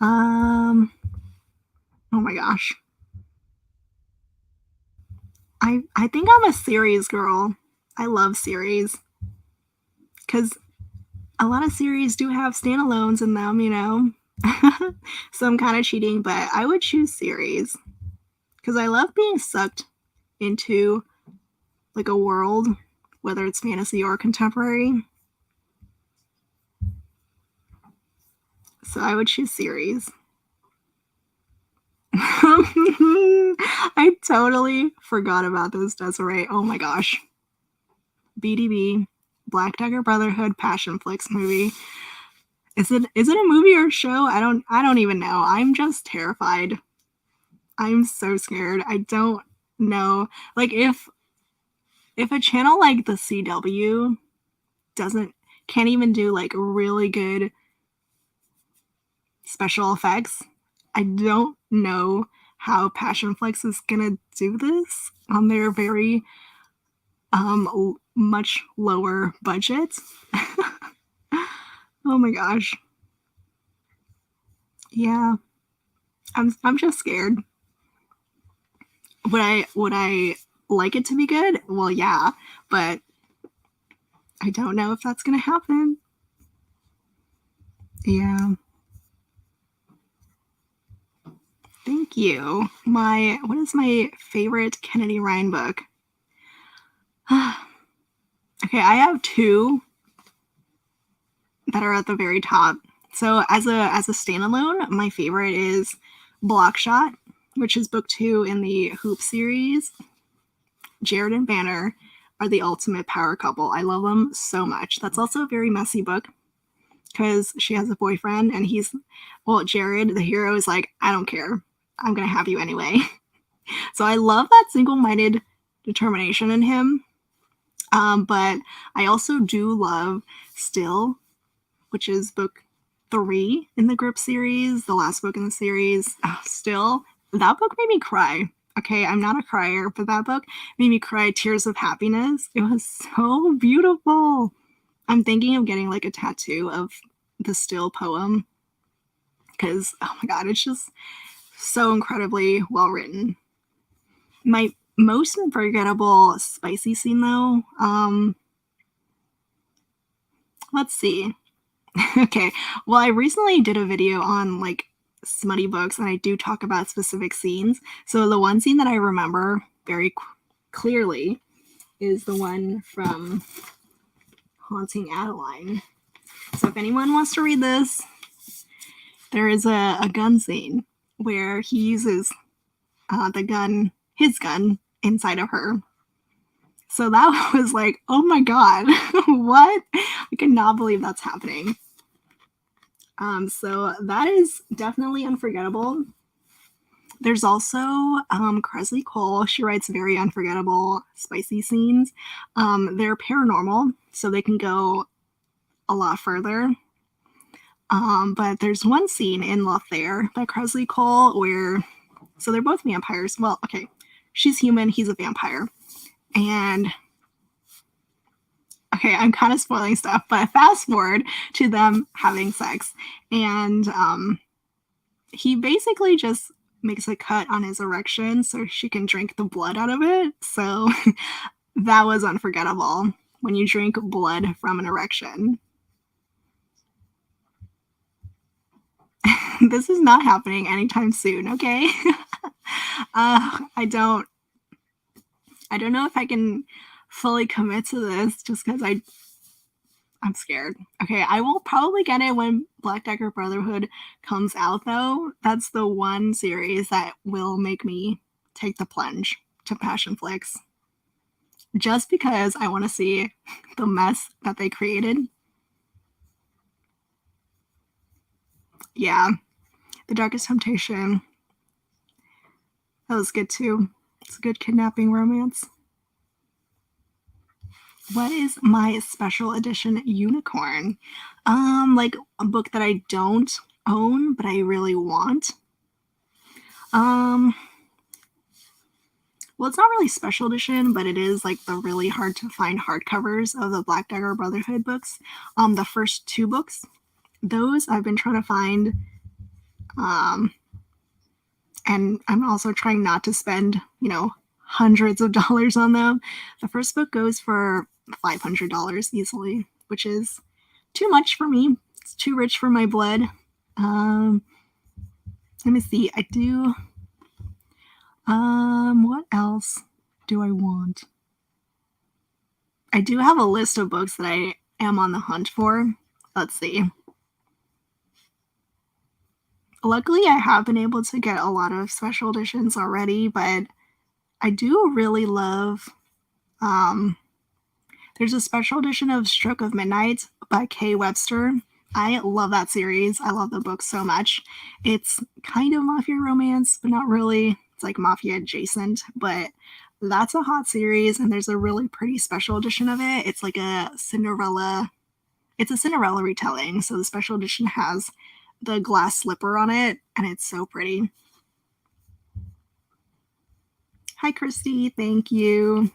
Oh my gosh. I think I'm a series girl. I love series because a lot of series do have standalones in them, you know. So I'm kind of cheating, but I would choose series because I love being sucked into like a world, whether it's fantasy or contemporary. So I would choose series. I totally forgot about this, Desiree. Oh my gosh. BDB, Black Dagger Brotherhood Passion Flicks movie. Is it a movie or a show? I don't even know. I'm just terrified. I'm so scared. I don't know. Like if a channel like the CW can't even do like really good special effects, I don't know how Passion Flicks is gonna do this on their very much lower budget. Oh my gosh. Yeah. I'm just scared. Would I like it to be good? Well, yeah, but I don't know if that's gonna happen. Yeah. Thank you. What is my favorite Kennedy Ryan book? Okay, I have two that are at the very top. So as a standalone, my favorite is Blockshot, which is book 2 in the Hoop series. Jared and Banner are the ultimate power couple. I love them so much. That's also a very messy book because she has a boyfriend and Jared, the hero, is like, I don't care. I'm going to have you anyway. So I love that single-minded determination in him. But I also do love Still, which is book 3 in the Grip series, the last book in the series. Still, that book made me cry. Okay, I'm not a crier, but that book made me cry tears of happiness. It was so beautiful. I'm thinking of getting like a tattoo of the Still poem because, oh my god, it's just so incredibly well written. My most unforgettable spicy scene, though, let's see. Okay, well, I recently did a video on like smutty books, and I do talk about specific scenes. So the one scene that I remember very clearly is the one from Haunting Adeline. So if anyone wants to read this, there is a gun scene where he uses his gun, inside of her. So that was like, oh my god, what? I cannot believe that's happening. So that is definitely unforgettable. There's also Kresley Cole. She writes very unforgettable, spicy scenes. They're paranormal, so they can go a lot further. But there's one scene in Lothair by Kresley Cole where, so they're both vampires. Well, okay, she's human, he's a vampire. And, okay, okay, I'm kind of spoiling stuff, but fast forward to them having sex. And he basically just makes a cut on his erection so she can drink the blood out of it. So that was unforgettable when you drink blood from an erection. This is not happening anytime soon, okay? I don't know if I can fully commit to this just because I'm scared. Okay, I will probably get it when Black Dagger Brotherhood comes out, though. That's the one series that will make me take the plunge to Passion Flicks. Just because I want to see the mess that they created. Yeah, The Darkest Temptation. That was good too. It's a good kidnapping romance. What is my special edition unicorn? Like a book that I don't own, but I really want. Well, it's not really special edition, but it is like the really hard to find hardcovers of the Black Dagger Brotherhood books. The first 2 books, those I've been trying to find. And I'm also trying not to spend, hundreds of dollars on them. The first book goes for $500 easily, which is too much for me. It's too rich for my blood. Let me see. I do. What else do I want? I do have a list of books that I am on the hunt for. Let's see. Luckily, I have been able to get a lot of special editions already, but I do really love. There's a special edition of Stroke of Midnight by Kay Webster. I love that series. I love the book so much. It's kind of mafia romance, but not really. It's like mafia adjacent, but that's a hot series, and there's a really pretty special edition of it. It's like a Cinderella. It's a Cinderella retelling, so the special edition has the glass slipper on it, and it's so pretty. Hi, Christy. Thank you.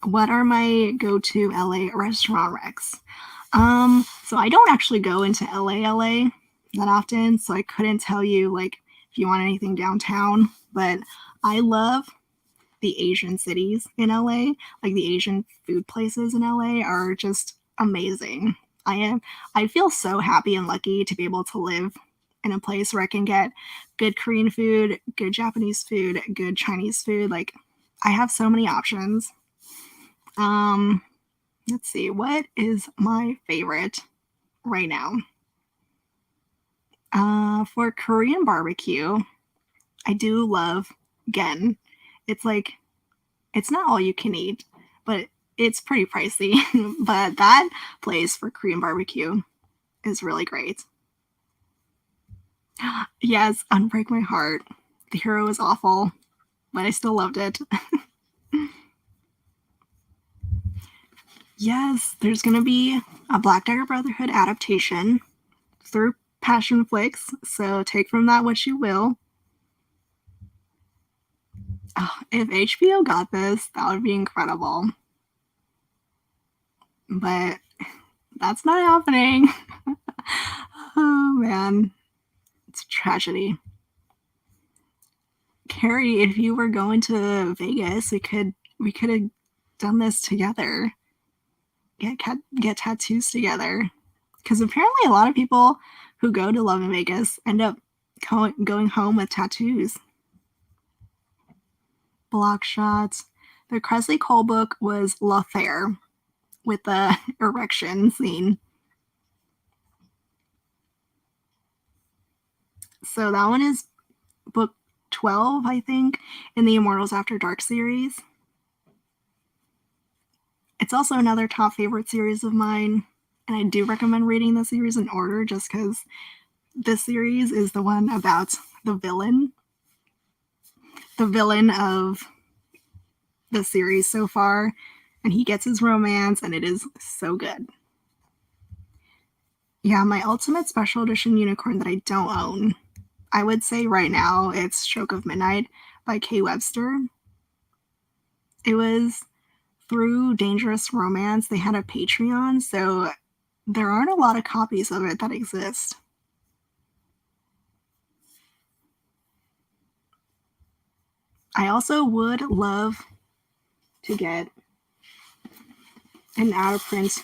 What are my go-to LA restaurant recs? So I don't actually go into LA that often, so I couldn't tell you like if you want anything downtown, but I love the Asian cities in LA. Like the Asian food places in LA are just amazing. I feel so happy and lucky to be able to live in a place where I can get good Korean food, good Japanese food, good Chinese food. Like I have so many options. Let's see, what is my favorite right now? For Korean barbecue, I do love Gen. It's like, it's not all you can eat, but it's pretty pricey. But that place for Korean barbecue is really great. Yes, Unbreak My Heart. The hero is awful, but I still loved it. Yes, there's going to be a Black Dagger Brotherhood adaptation through Passion Flicks, so take from that what you will. Oh, if HBO got this, that would be incredible. But that's not happening. Oh man, it's a tragedy. Carrie, if you were going to Vegas, we could have done this together. Get tattoos together. Because apparently a lot of people who go to Love in Vegas end up going home with tattoos. Block shots. The Kresley Cole book was L'Affaire with the erection scene. So that one is book 12, I think, in the Immortals After Dark series. It's also another top favorite series of mine, and I do recommend reading the series in order just because this series is the one about the villain of the series so far, and he gets his romance, and it is so good. Yeah, my ultimate special edition unicorn that I don't own, I would say right now it's Stroke of Midnight by Kay Webster. It was through Dangerous Romance, they had a Patreon, so there aren't a lot of copies of it that exist. I also would love to get an out-of-print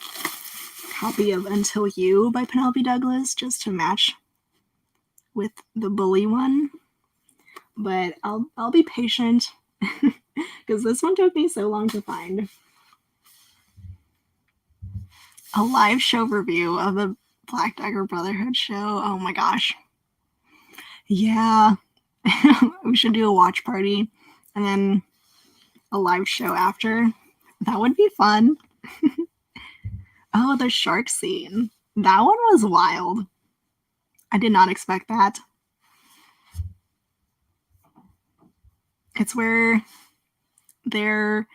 copy of Until You by Penelope Douglas just to match with the Bully one. But I'll be patient because this one took me so long to find. A live show review of the Black Dagger Brotherhood show. Oh my gosh. Yeah. We should do a watch party and then a live show after. That would be fun. Oh, the shark scene. That one was wild. I did not expect that. It's where they're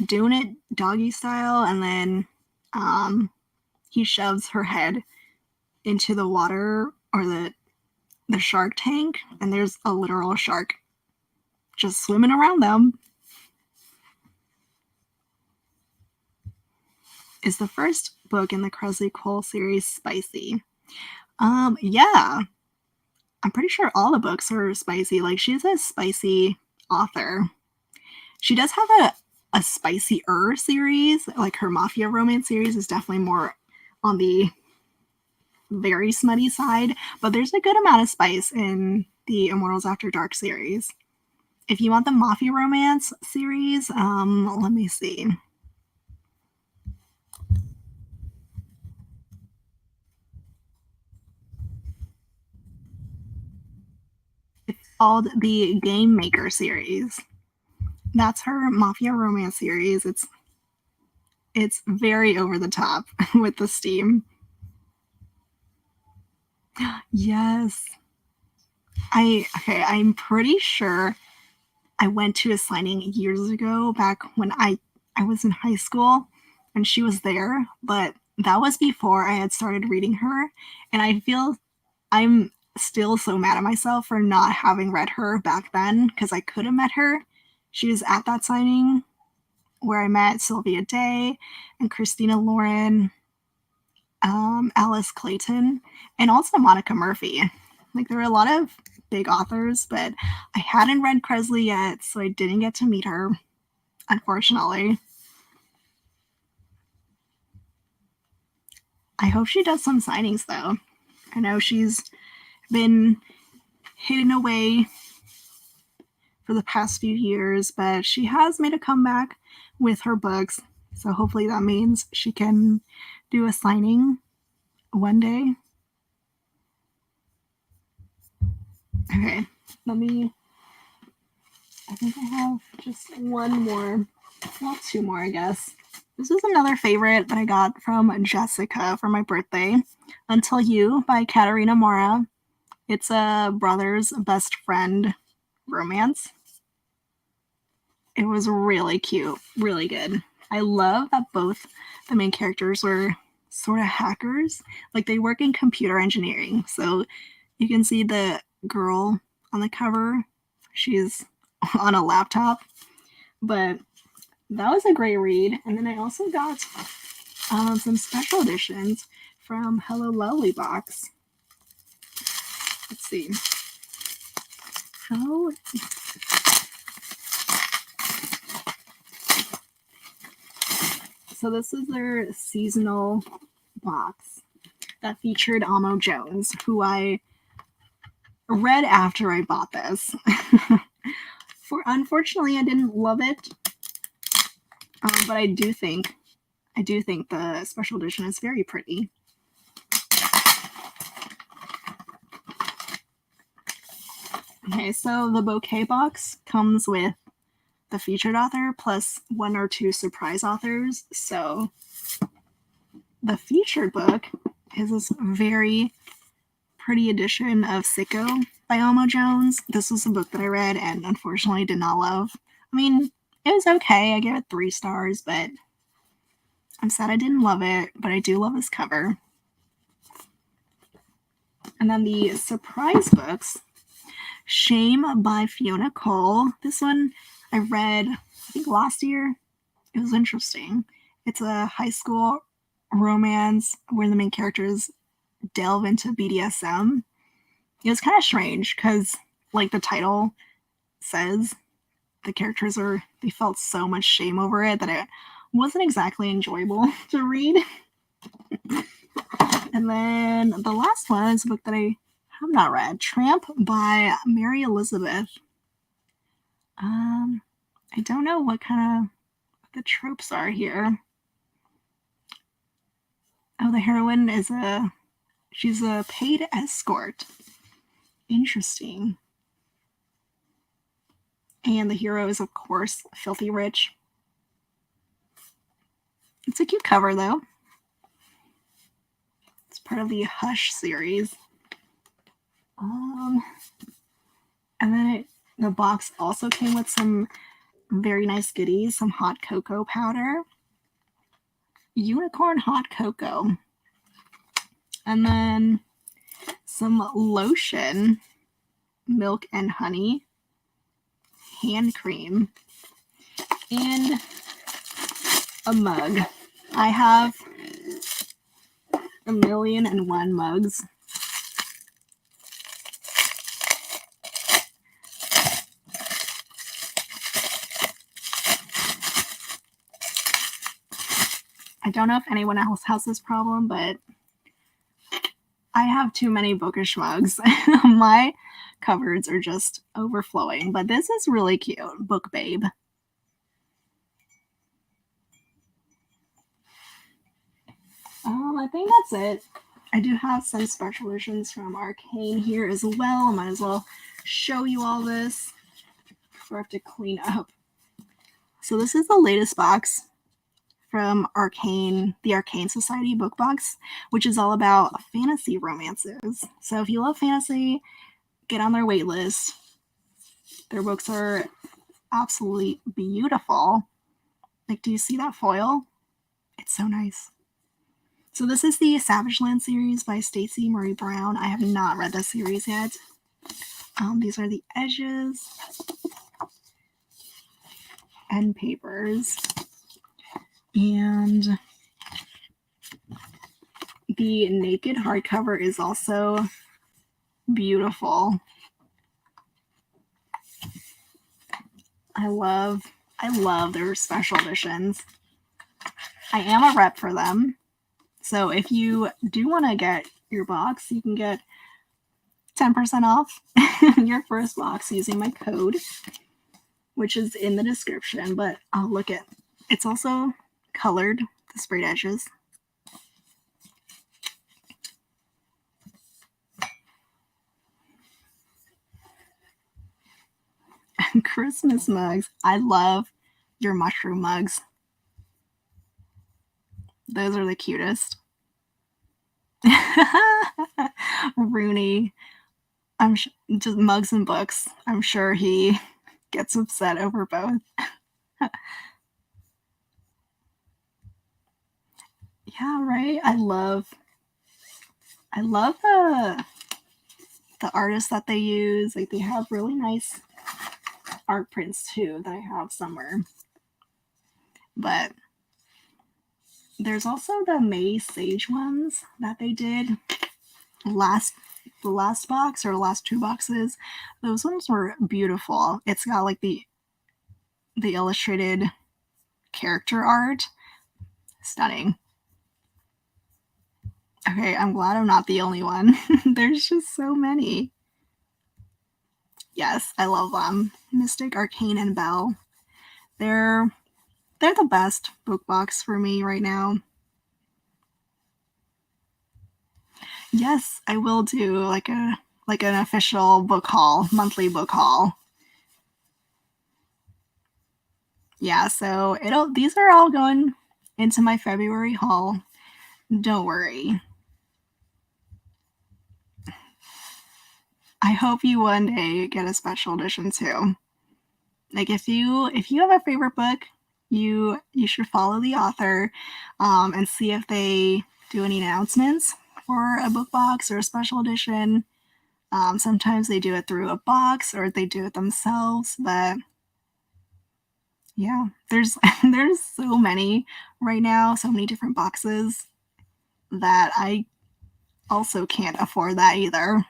doing it doggy style and then he shoves her head into the water or the shark tank, and there's a literal shark just swimming around them. Is the first book in the Kresley Cole series spicy? Yeah. I'm pretty sure all the books are spicy. Like, she's a spicy author. She does have a spicier series. Like, her Mafia romance series is definitely more on the very smutty side, but there's a good amount of spice in the Immortals After Dark series. If you want the Mafia romance series, let me see. It's called the Game Maker series. That's her Mafia romance series. It's very over the top with the steam. Yes. I'm pretty sure I went to a signing years ago, back when I was in high school, and she was there, but that was before I had started reading her, and I feel I'm still so mad at myself for not having read her back then, because I could have met her. She was at that signing where I met Sylvia Day and Christina Lauren, Alice Clayton, and also Monica Murphy. Like, there were a lot of big authors, but I hadn't read Kresley yet, so I didn't get to meet her, unfortunately. I hope she does some signings, though. I know she's been hidden away for the past few years, but she has made a comeback with her books, so hopefully that means she can do a signing one day. Okay, I think I have just one more, well, two more, I guess. This is another favorite that I got from Jessica for my birthday. Until You by Katarina Mora. It's a brother's best friend romance. It was really cute, really good. I love that both the main characters were sort of hackers. Like, they work in computer engineering. So you can see the girl on the cover. She's on a laptop. But that was a great read. And then I also got some special editions from Hello Lovely Box. Let's see. So this is their seasonal box that featured Amo Jones, who I read after I bought this. Unfortunately, I didn't love it, but I do think the special edition is very pretty. Okay, so the bouquet box comes with the featured author plus one or two surprise authors. So the featured book is this very pretty edition of Sicko by Amo Jones. This was a book that I read and unfortunately did not love. I mean, it was okay. I gave it 3 stars, but I'm sad I didn't love it, but I do love this cover. And then the surprise books, Shame by Fiona Cole. This one I read, I think, last year. It was interesting. It's a high school romance where the main characters delve into BDSM. It was kind of strange because, like the title says, the characters they felt so much shame over it that it wasn't exactly enjoyable to read. And then the last one is a book that I have not read, Tramp by Mary Elizabeth. I don't know what kind of the tropes are here. Oh, the heroine is she's a paid escort. Interesting. And the hero is, of course, filthy rich. It's a cute cover, though. It's part of the Hush series. And then the box also came with some very nice goodies, some hot cocoa powder, unicorn hot cocoa, and then some lotion, milk and honey, hand cream, and a mug. I have 1,000,001 mugs. I don't know if anyone else has this problem, but I have too many bookish mugs. My cupboards are just overflowing, but this is really cute. Book Babe. I think that's it. I do have some special editions from Arcane here as well. I might as well show you all this before I have to clean up. So this is the latest box from Arcane, the Arcane Society book box, which is all about fantasy romances. So if you love fantasy, get on their wait list. Their books are absolutely beautiful. Like, do you see that foil? It's so nice. So this is the Savage Land series by Stacey Marie Brown. I have not read this series yet. These are the edges and papers. And the naked hardcover is also beautiful. I love their special editions. I am a rep for them. So if you do want to get your box, you can get 10% off your first box using my code, which is in the description. But I'll look at it's also colored, the sprayed edges. And Christmas mugs. I love your mushroom mugs. Those are the cutest. Rooney. Just mugs and books. I'm sure he gets upset over both. Yeah, right. I love the artists that they use. Like, they have really nice art prints too that I have somewhere. But there's also the May Sage ones that they did the last box or the last two boxes. Those ones were beautiful. It's got like the illustrated character art. Stunning. Okay, I'm glad I'm not the only one. There's just so many. Yes, I love them. Mystic, Arcane, and Belle. They're the best book box for me right now. Yes, I will do like an official book haul, monthly book haul. Yeah, so these are all going into my February haul. Don't worry. I hope you one day get a special edition too. Like, if you have a favorite book, you should follow the author and see if they do any announcements for a book box or a special edition. Sometimes they do it through a box or they do it themselves, but Yeah, there's there's so many right now, so many different boxes that I also can't afford that either.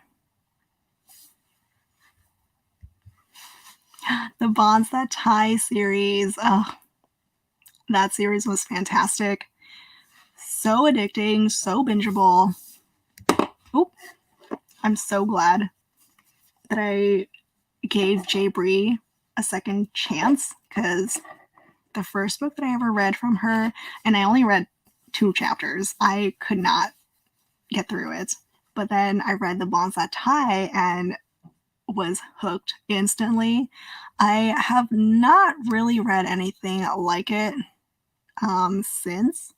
The Bonds That Tie series, oh, that series was fantastic. So addicting, so bingeable. Oop, I'm so glad that I gave Jay Bree a second chance because the first book that I ever read from her, and I only read 2 chapters, I could not get through it. But then I read The Bonds That Tie and was hooked instantly. I have not really read anything like it since.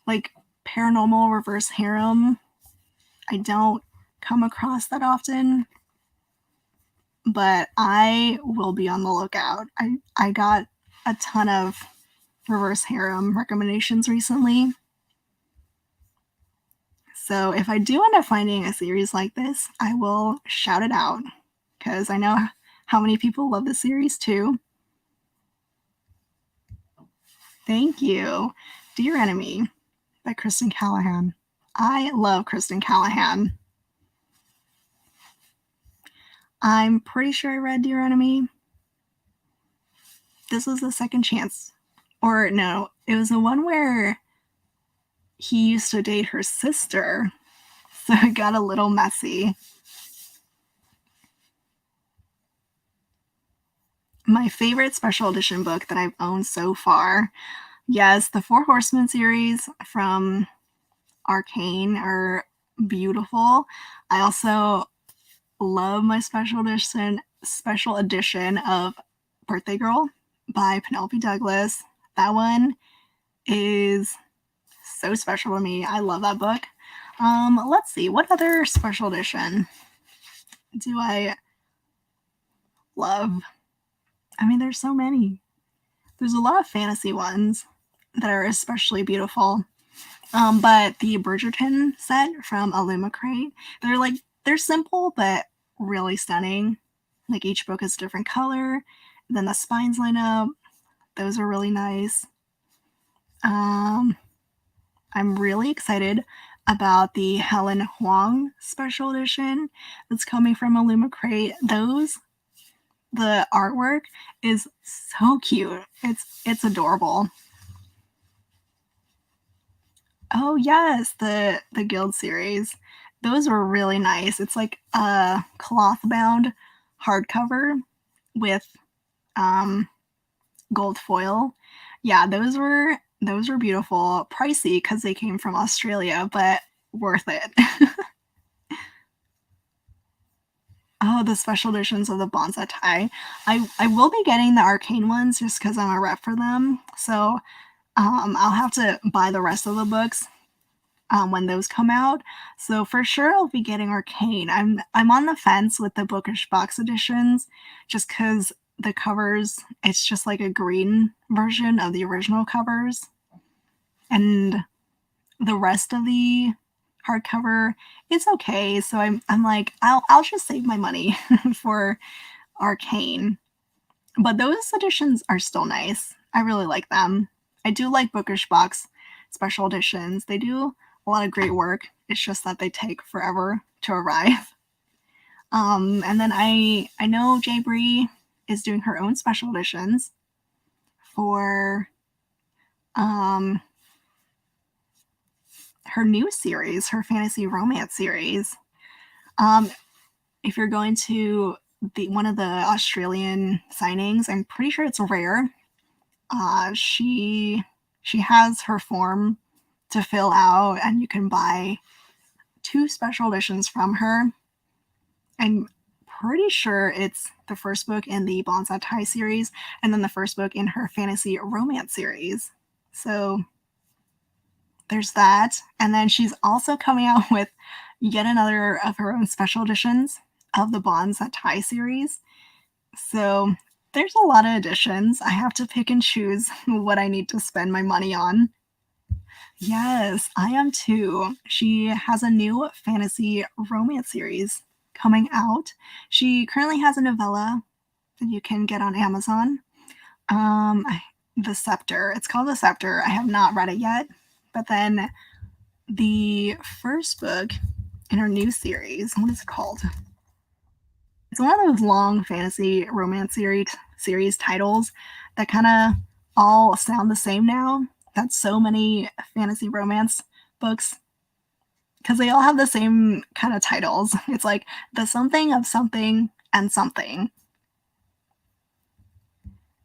Like Paranormal Reverse Harem, I don't come across that often, but I will be on the lookout. I got a ton of reverse harem recommendations recently. So if I do end up finding a series like this, I will shout it out because I know how many people love the series too. Thank you. Dear Enemy by Kristen Callahan. I love Kristen Callahan. I'm pretty sure I read Dear Enemy. This was the second chance. Or no, it was the one where he used to date her sister. So it got a little messy. My favorite special edition book that I've owned so far. Yes, the Four Horsemen series from Arcane are beautiful. I also love my special edition of Birthday Girl by Penelope Douglas. That one is so special to me. I love that book. Let's see, what other special edition do I love? I mean, there's so many. There's a lot of fantasy ones that are especially beautiful. But the Bridgerton set from Illumicrate, they're simple but really stunning. Like each book is a different color. Then the spines line up. Those are really nice. I'm really excited about the Helen Huang special edition that's coming from Illumicrate. The artwork is so cute. It's adorable. Oh yes, the Guild series. Those were really nice. It's like a cloth bound hardcover with gold foil. Yeah, those were beautiful. Pricey because they came from Australia, but worth it. Oh, the special editions of the Bonds That Tie. I will be getting the Arcane ones just because I'm a rep for them. So I'll have to buy the rest of the books when those come out. So for sure I'll be getting Arcane. I'm on the fence with the bookish box editions just because the covers, it's just like a green version of the original covers. And the rest of the hardcover, it's okay. So I'm like, I'll just save my money for Arcane. But those editions are still nice. I really like them. I do like bookish box special editions. They do a lot of great work. It's just that they take forever to arrive. And then I know Jay Bree is doing her own special editions for her new series, her fantasy romance series. If you're going to one of the Australian signings, I'm pretty sure it's rare. She has her form to fill out, and you can buy 2 special editions from her. I'm pretty sure it's the first book in the Bonds That Tie series, and then the first book in her fantasy romance series. So there's that. And then she's also coming out with yet another of her own special editions of the Bonds That Tie series. So there's a lot of editions. I have to pick and choose what I need to spend my money on. Yes, I am too. She has a new fantasy romance series coming out. She currently has a novella that you can get on Amazon. The Scepter. It's called The Scepter. I have not read it yet, but then the first book in her new series, what is it called? It's one of those long fantasy romance series titles that kind of all sound the same now. That's so many fantasy romance books because they all have the same kind of titles. It's like the something of something and something.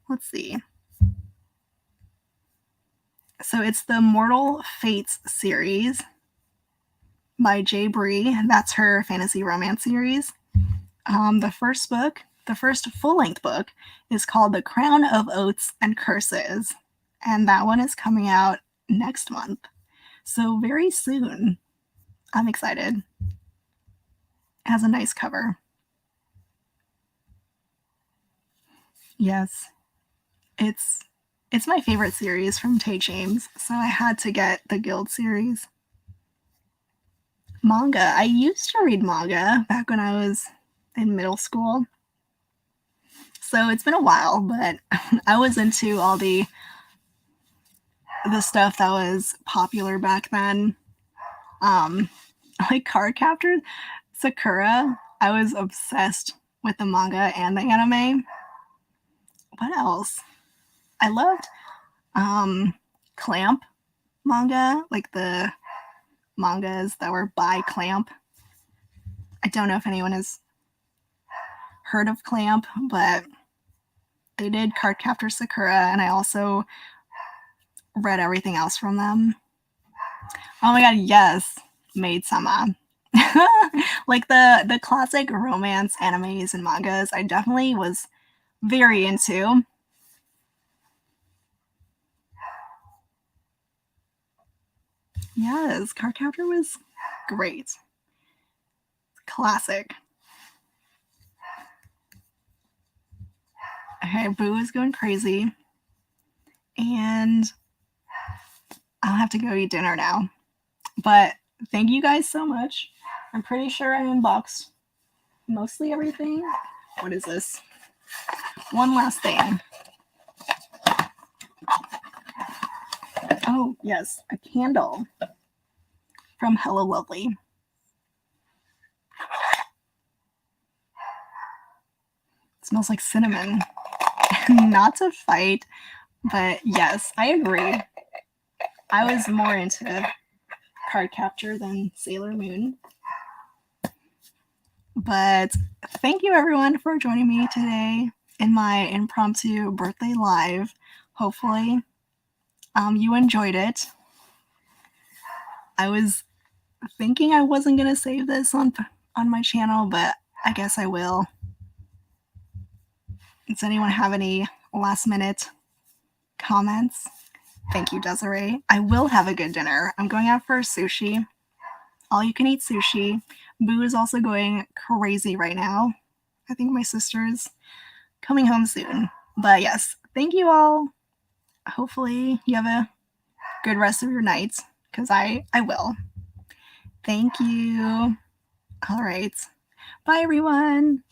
Let's see. So it's the Mortal Fates series by J. Bree. That's her fantasy romance series. The first book, the first full-length book, is called The Crown of Oaths and Curses, and that one is coming out next month. So very soon. I'm excited. It has a nice cover. Yes. It's my favorite series from Tay James, so I had to get the Guild series. Manga. I used to read manga back when I was in middle school. So it's been a while, but I was into all the stuff that was popular back then. Like Cardcaptor Sakura. I was obsessed with the manga and the anime. What else? I loved Clamp manga, like the mangas that were by Clamp. I don't know if anyone has heard of Clamp, but they did Cardcaptor Sakura, and I also read everything else from them. Oh my god, yes, Maid Sama. Like the classic romance animes and mangas, I definitely was very into. Yes, Cardcaptor was great. Classic. Okay, Boo is going crazy. And I'll have to go eat dinner now. But thank you guys so much. I'm pretty sure I unboxed mostly everything. What is this? One last thing. Oh, yes, a candle from Hello Lovely. It smells like cinnamon. Not to fight, but yes, I agree. I was more into Cardcaptor than Sailor Moon. But thank you everyone for joining me today in my impromptu birthday live. Hopefully, you enjoyed it. I was thinking I wasn't gonna save this on my channel, but I guess I will. Does anyone have any last minute comments? Thank you, Desiree. I will have a good dinner. I'm going out for sushi. All you can eat sushi. Boo is also going crazy right now. I think my sister's coming home soon. But yes, thank you all. Hopefully you have a good rest of your night, because I will. Thank you. All right. Bye, everyone.